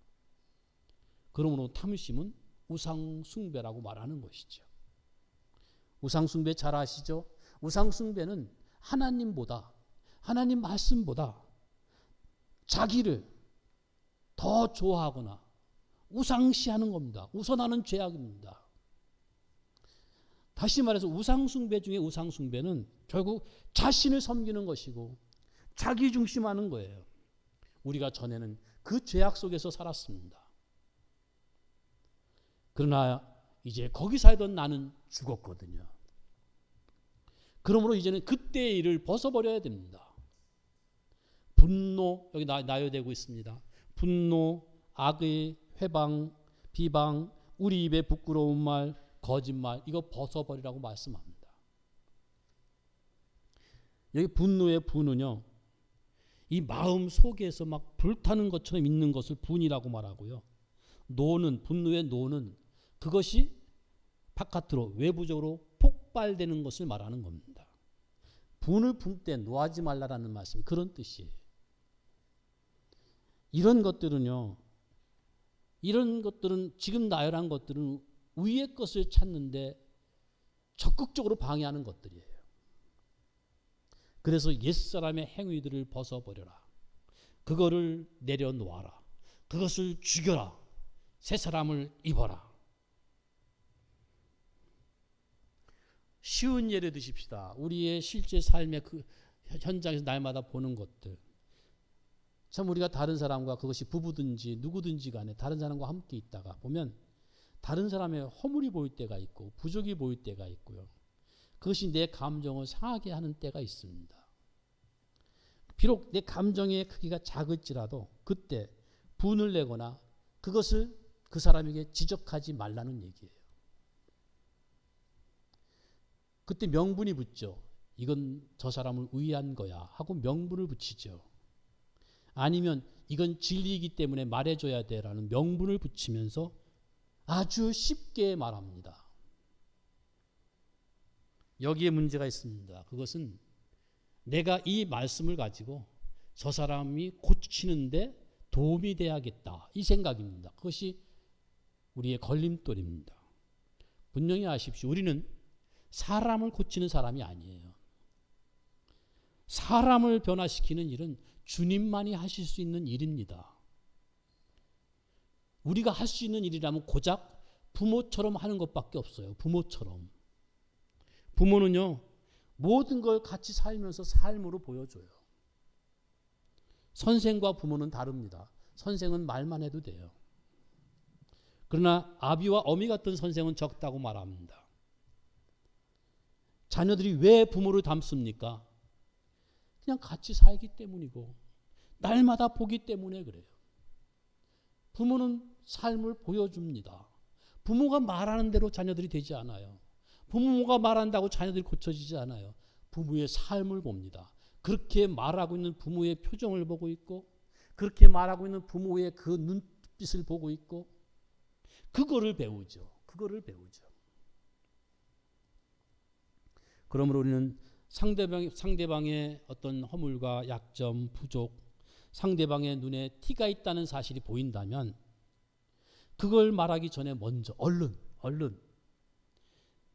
그러므로 탐심은 우상숭배라고 말하는 것이죠. 우상숭배 잘 아시죠? 우상숭배는 하나님보다, 하나님 말씀보다 자기를 더 좋아하거나 우상시하는 겁니다. 우선하는 죄악입니다. 다시 말해서 우상숭배 중에 우상숭배는 결국 자신을 섬기는 것이고 자기 중심하는 거예요. 우리가 전에는 그 죄악 속에서 살았습니다. 그러나 이제 거기 살던 나는 죽었거든요. 그러므로 이제는 그때의 일을 벗어버려야 됩니다. 분노, 여기 나열되고 있습니다. 분노, 악의, 회방, 비방, 우리 입에 부끄러운 말, 거짓말, 이거 벗어버리라고 말씀합니다. 여기 분노의 분은요, 이 마음 속에서 막 불타는 것처럼 있는 것을 분이라고 말하고요. 노는, 분노의 노는 그것이 바깥으로 외부적으로 폭발되는 것을 말하는 겁니다. 분을 분 때 노하지 말라라는 말씀이 그런 뜻이에요. 이런 것들은요, 이런 것들은 지금 나열한 것들은 위의 것을 찾는데 적극적으로 방해하는 것들이에요. 그래서 옛사람의 행위들을 벗어버려라. 그거를 내려놓아라. 그것을 죽여라. 새 사람을 입어라. 쉬운 예를 드십시다. 우리의 실제 삶의 그 현장에서 날마다 보는 것들. 참 우리가 다른 사람과, 그것이 부부든지 누구든지 간에 다른 사람과 함께 있다가 보면 다른 사람의 허물이 보일 때가 있고 부족이 보일 때가 있고요. 그것이 내 감정을 상하게 하는 때가 있습니다. 비록 내 감정의 크기가 작을지라도 그때 분을 내거나 그것을 그 사람에게 지적하지 말라는 얘기예요. 그때 명분이 붙죠. 이건 저 사람을 위한 거야 하고 명분을 붙이죠. 아니면 이건 진리이기 때문에 말해줘야 돼라는 명분을 붙이면서 아주 쉽게 말합니다. 여기에 문제가 있습니다. 그것은 내가 이 말씀을 가지고 저 사람이 고치는데 도움이 돼야겠다, 이 생각입니다. 그것이 우리의 걸림돌입니다. 분명히 아십시오. 우리는 사람을 고치는 사람이 아니에요. 사람을 변화시키는 일은 주님만이 하실 수 있는 일입니다. 우리가 할 수 있는 일이라면 고작 부모처럼 하는 것밖에 없어요. 부모처럼. 부모는요, 모든 걸 같이 살면서 삶으로 보여줘요. 선생과 부모는 다릅니다. 선생은 말만 해도 돼요. 그러나 아비와 어미 같은 선생은 적다고 말합니다. 자녀들이 왜 부모를 닮습니까? 그냥 같이 살기 때문이고 날마다 보기 때문에 그래요. 부모는 삶을 보여줍니다. 부모가 말하는 대로 자녀들이 되지 않아요. 부모가 말한다고 자녀들이 고쳐지지 않아요. 부모의 삶을 봅니다. 그렇게 말하고 있는 부모의 표정을 보고 있고 그렇게 말하고 있는 부모의 그 눈빛을 보고 있고 그거를 배우죠. 그거를 배우죠. 그러므로 우리는 상대방의 어떤 허물과 약점, 부족, 상대방의 눈에 티가 있다는 사실이 보인다면 그걸 말하기 전에 먼저 얼른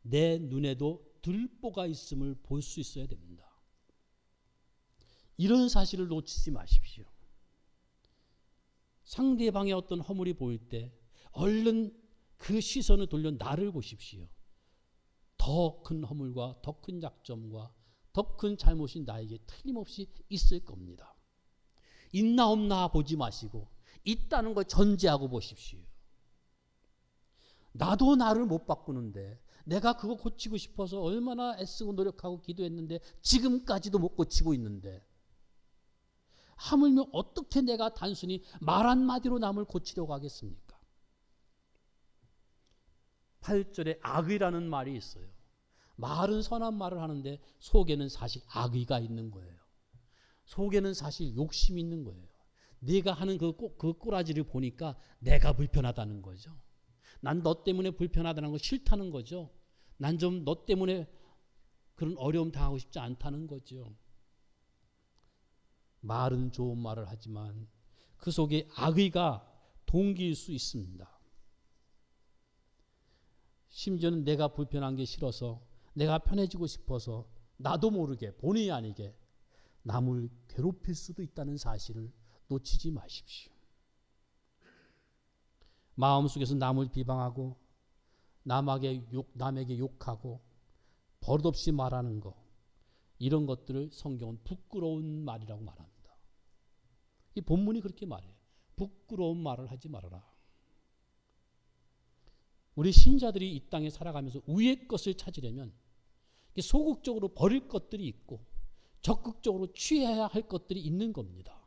내 눈에도 들보가 있음을 볼 수 있어야 됩니다. 이런 사실을 놓치지 마십시오. 상대방의 어떤 허물이 보일 때 얼른 그 시선을 돌려 나를 보십시오. 더 큰 허물과 더 큰 약점과 더 큰 잘못이 나에게 틀림없이 있을 겁니다. 있나 없나 보지 마시고 있다는 걸 전제하고 보십시오. 나도 나를 못 바꾸는데 내가 그거 고치고 싶어서 얼마나 애쓰고 노력하고 기도했는데 지금까지도 못 고치고 있는데 하물며 어떻게 내가 단순히 말 한마디로 남을 고치려고 하겠습니까? 8절에 악의라는 말이 있어요. 말은 선한 말을 하는데 속에는 사실 악의가 있는 거예요. 속에는 사실 욕심이 있는 거예요. 네가 하는 그 꼬라지를 보니까 내가 불편하다는 거죠. 난 너 때문에 불편하다는 거 싫다는 거죠. 난 좀 너 때문에 그런 어려움 당하고 싶지 않다는 거죠. 말은 좋은 말을 하지만 그 속에 악의가 동기일 수 있습니다. 심지어는 내가 불편한 게 싫어서 내가 편해지고 싶어서 나도 모르게 본의 아니게 남을 괴롭힐 수도 있다는 사실을 놓치지 마십시오. 마음속에서 남을 비방하고 남에게 욕하고 버릇없이 말하는 것, 이런 것들을 성경은 부끄러운 말이라고 말합니다. 이 본문이 그렇게 말해요. 부끄러운 말을 하지 말아라. 우리 신자들이 이 땅에 살아가면서 위의 것을 찾으려면 소극적으로 버릴 것들이 있고 적극적으로 취해야 할 것들이 있는 겁니다.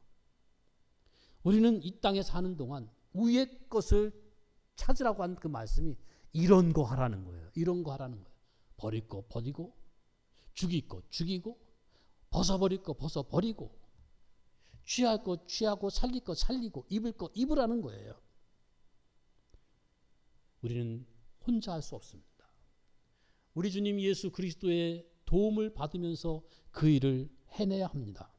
우리는 이 땅에 사는 동안 위의 것을 찾으라고 한 그 말씀이 이런 거 하라는 거예요. 이런 거 하라는 거예요. 버릴 거 버리고, 죽일 거 죽이고, 벗어버릴 거 벗어버리고, 취할 거 취하고, 살릴 거 살리고, 입을 거 입으라는 거예요. 우리는 혼자 할 수 없습니다. 우리 주님 예수 그리스도의 도움을 받으면서 그 일을 해내야 합니다.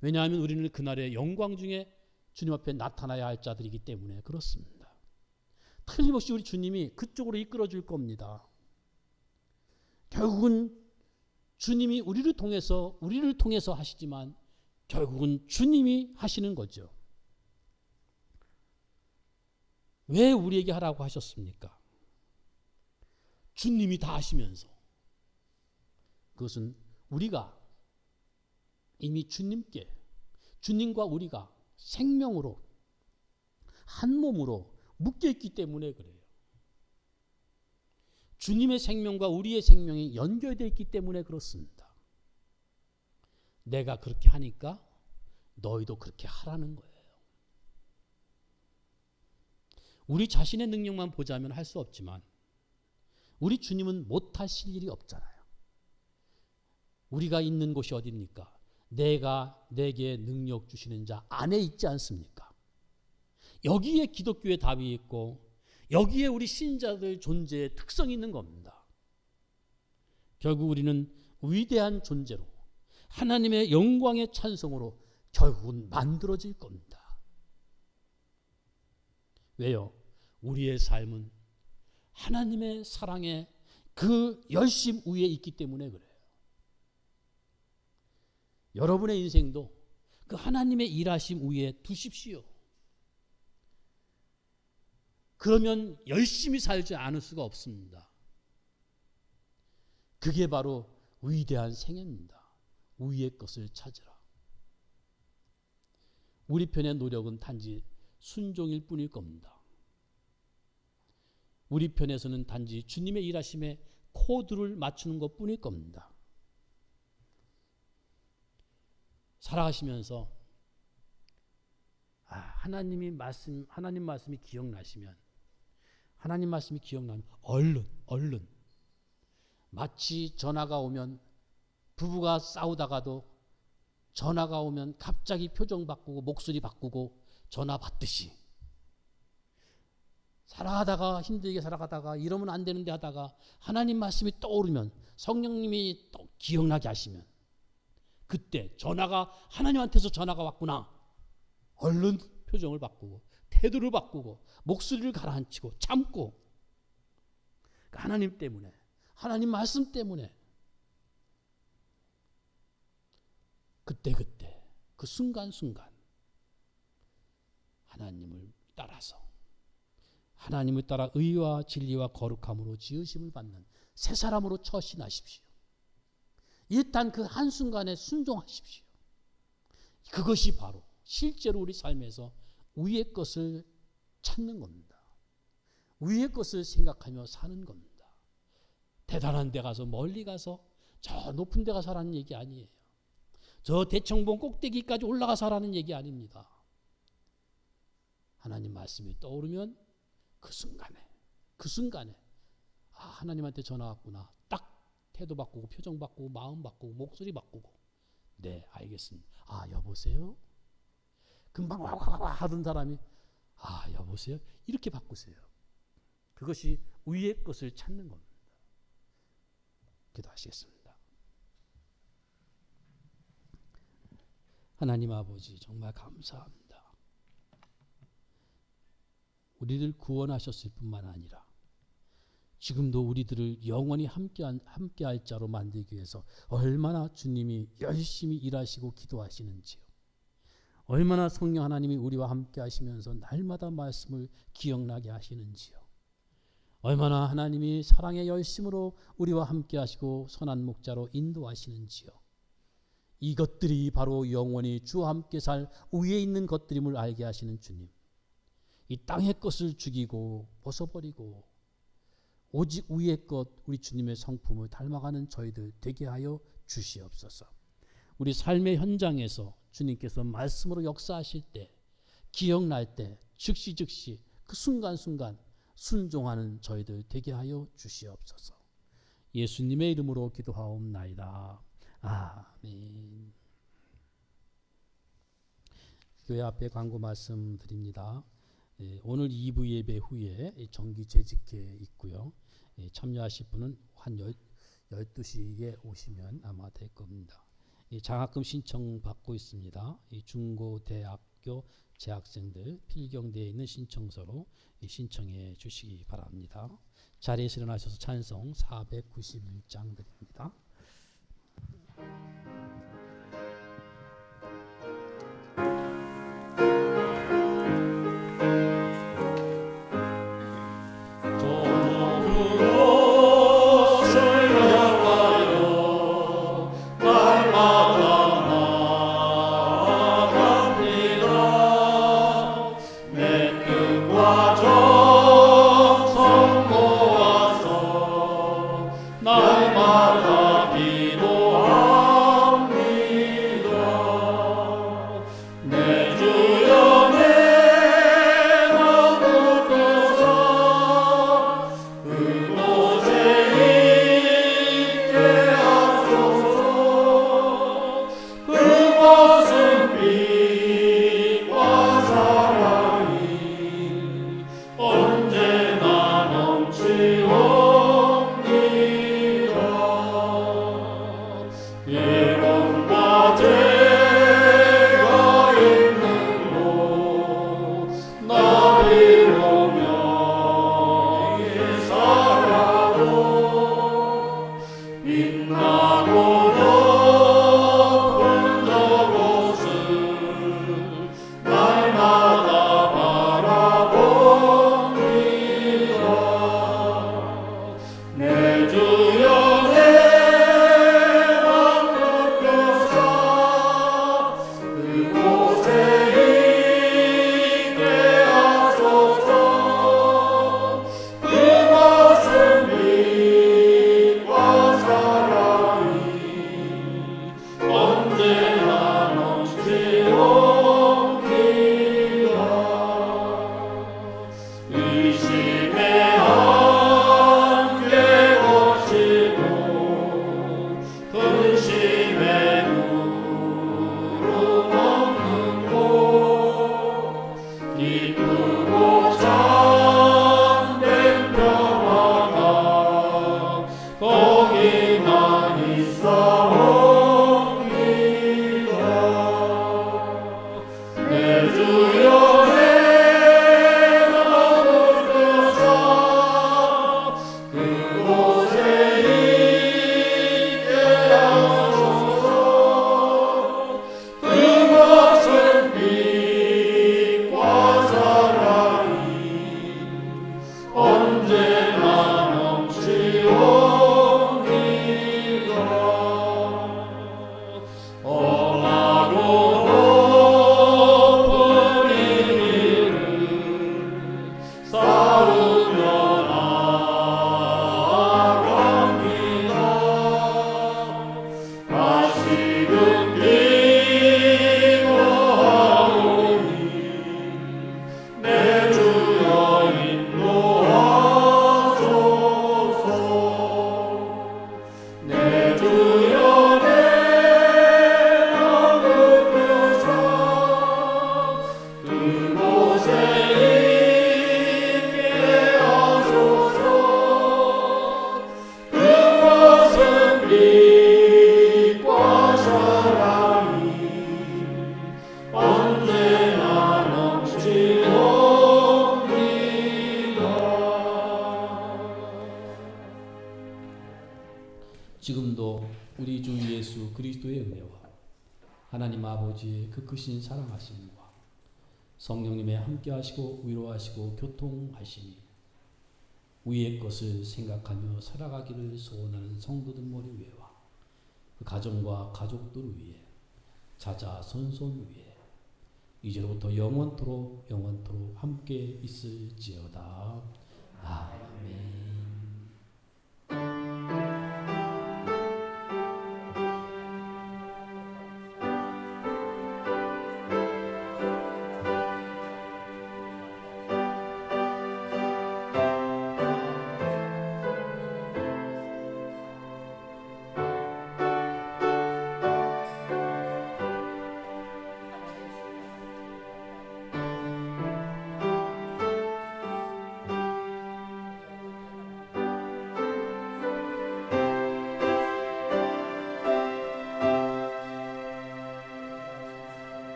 왜냐하면 우리는 그날의 영광 중에 주님 앞에 나타나야 할 자들이기 때문에 그렇습니다. 틀림없이 우리 주님이 그쪽으로 이끌어 줄 겁니다. 결국은 주님이 우리를 통해서 하시지만 결국은 주님이 하시는 거죠. 왜 우리에게 하라고 하셨습니까? 주님이 다 하시면서 그것은 우리가 이미 주님과 우리가 생명으로 한 몸으로 묶여 있기 때문에 그래요. 주님의 생명과 우리의 생명이 연결되어 있기 때문에 그렇습니다. 내가 그렇게 하니까 너희도 그렇게 하라는 거예요. 우리 자신의 능력만 보자면 할 수 없지만 우리 주님은 못하실 일이 없잖아요. 우리가 있는 곳이 어디입니까? 내가 내게 능력 주시는 자 안에 있지 않습니까? 여기에 기독교의 답이 있고 여기에 우리 신자들 존재의 특성이 있는 겁니다. 결국 우리는 위대한 존재로 하나님의 영광의 찬송으로 결국은 만들어질 겁니다. 왜요? 우리의 삶은 하나님의 사랑의 그 열심 위에 있기 때문에 그래요. 여러분의 인생도 그 하나님의 일하심 위에 두십시오. 그러면 열심히 살지 않을 수가 없습니다. 그게 바로 위대한 생애입니다. 위의 것을 찾으라. 우리 편의 노력은 단지 순종일 뿐일 겁니다. 우리 편에서는 단지 주님의 일하심에 코드를 맞추는 것 뿐일 겁니다. 살아가시면서 하나님 말씀이 기억나시면 얼른 마치 전화가 오면 부부가 싸우다가도 전화가 오면 갑자기 표정 바꾸고 목소리 바꾸고 전화 받듯이 살아가다가 힘들게 살아가다가 이러면 안 되는데 하다가 하나님 말씀이 떠오르면 성령님이 또 기억나게 하시면 그때 하나님한테서 전화가 왔구나. 얼른 표정을 바꾸고 태도를 바꾸고 목소리를 가라앉히고 참고 하나님 때문에 하나님 말씀 때문에 그때 그 순간순간 하나님을 따라 의와 진리와 거룩함으로 지으심을 받는 새 사람으로 처신하십시오. 일단 그 한순간에 순종하십시오. 그것이 바로 실제로 우리 삶에서 위의 것을 찾는 겁니다. 위의 것을 생각하며 사는 겁니다. 대단한 데 가서 멀리 가서 저 높은 데 가서 하라는 얘기 아니에요. 저 대청봉 꼭대기까지 올라가서 하라는 얘기 아닙니다. 하나님 말씀이 떠오르면 그 순간에 하나님한테 전화 왔구나. 딱 태도 바꾸고 표정 바꾸고 마음 바꾸고 목소리 바꾸고 네 알겠습니다. 여보세요? 금방 와와와 하던 사람이 여보세요? 이렇게 바꾸세요. 그것이 위의 것을 찾는 겁니다. 기도하시겠습니다. 하나님 아버지 정말 감사합니다. 우리를 구원하셨을 뿐만 아니라 지금도 우리들을 영원히 함께할 자로 만들기 위해서 얼마나 주님이 열심히 일하시고 기도하시는지요. 얼마나 성령 하나님이 우리와 함께 하시면서 날마다 말씀을 기억나게 하시는지요. 얼마나 하나님이 사랑의 열심으로 우리와 함께 하시고 선한 목자로 인도하시는지요. 이것들이 바로 영원히 주와 함께 살 위에 있는 것들임을 알게 하시는 주님. 이 땅의 것을 죽이고 벗어버리고 오직 위의 것 우리 주님의 성품을 닮아가는 저희들 되게 하여 주시옵소서. 우리 삶의 현장에서 주님께서 말씀으로 역사하실 때 기억날 때 즉시 그 순간순간 순종하는 저희들 되게 하여 주시옵소서. 예수님의 이름으로 기도하옵나이다. 아멘. 교회 앞에 광고 말씀드립니다. 오늘 2부 예배 후에 정기 재직회 있고요. 참여하실 분은 한 12시에 오시면 아마 될 겁니다. 장학금 신청 받고 있습니다. 중고대학교 재학생들 필경대에 있는 신청서로 신청해 주시기 바랍니다. 자리에서 일어나셔서 찬송 491장 드립니다. 언제나 넘치옵니다. 이름과 죄가 있는 곳 나를 오며 살아도 빛나고 높은 저곳을 날마다 바라봅니다. 내 주여 내 맘 굽혀사 그곳에 있게 하소서. 그것은 빛과 사랑이 언제나 넘치옵니다. 의심의 안개 거치고 근심의 구름 없는 곳 기쁘고 참된 평화가 거기만 있사옵니다. 내 주여 내 맘을 펴사 그곳에 있게 하소서. 그것은 빛과 사랑이 언제나 넘치옵니다. 엄하고 높은 이 길을 싸우며 나아갑니다. 다시금 기도하오니 내 주여 인도하소서. 내 주여 내 맘을 펴사 그곳에 있게 하소서. 그것은 빛과 사랑이 언제나 넘치옵니다. 지금도 우리 주 예수 그리스도의 은혜와 하나님 아버지의 그 크신 사랑하심과 성령님의 함께하시고 위로하시고 교통하심이 위의 것을 생각하며 살아가기를 소원하는 성도들 머리 위에와 그 가정과 가족들 위에 자자손손 위에 이제로부터 영원토록 함께 있을지어다. 아멘.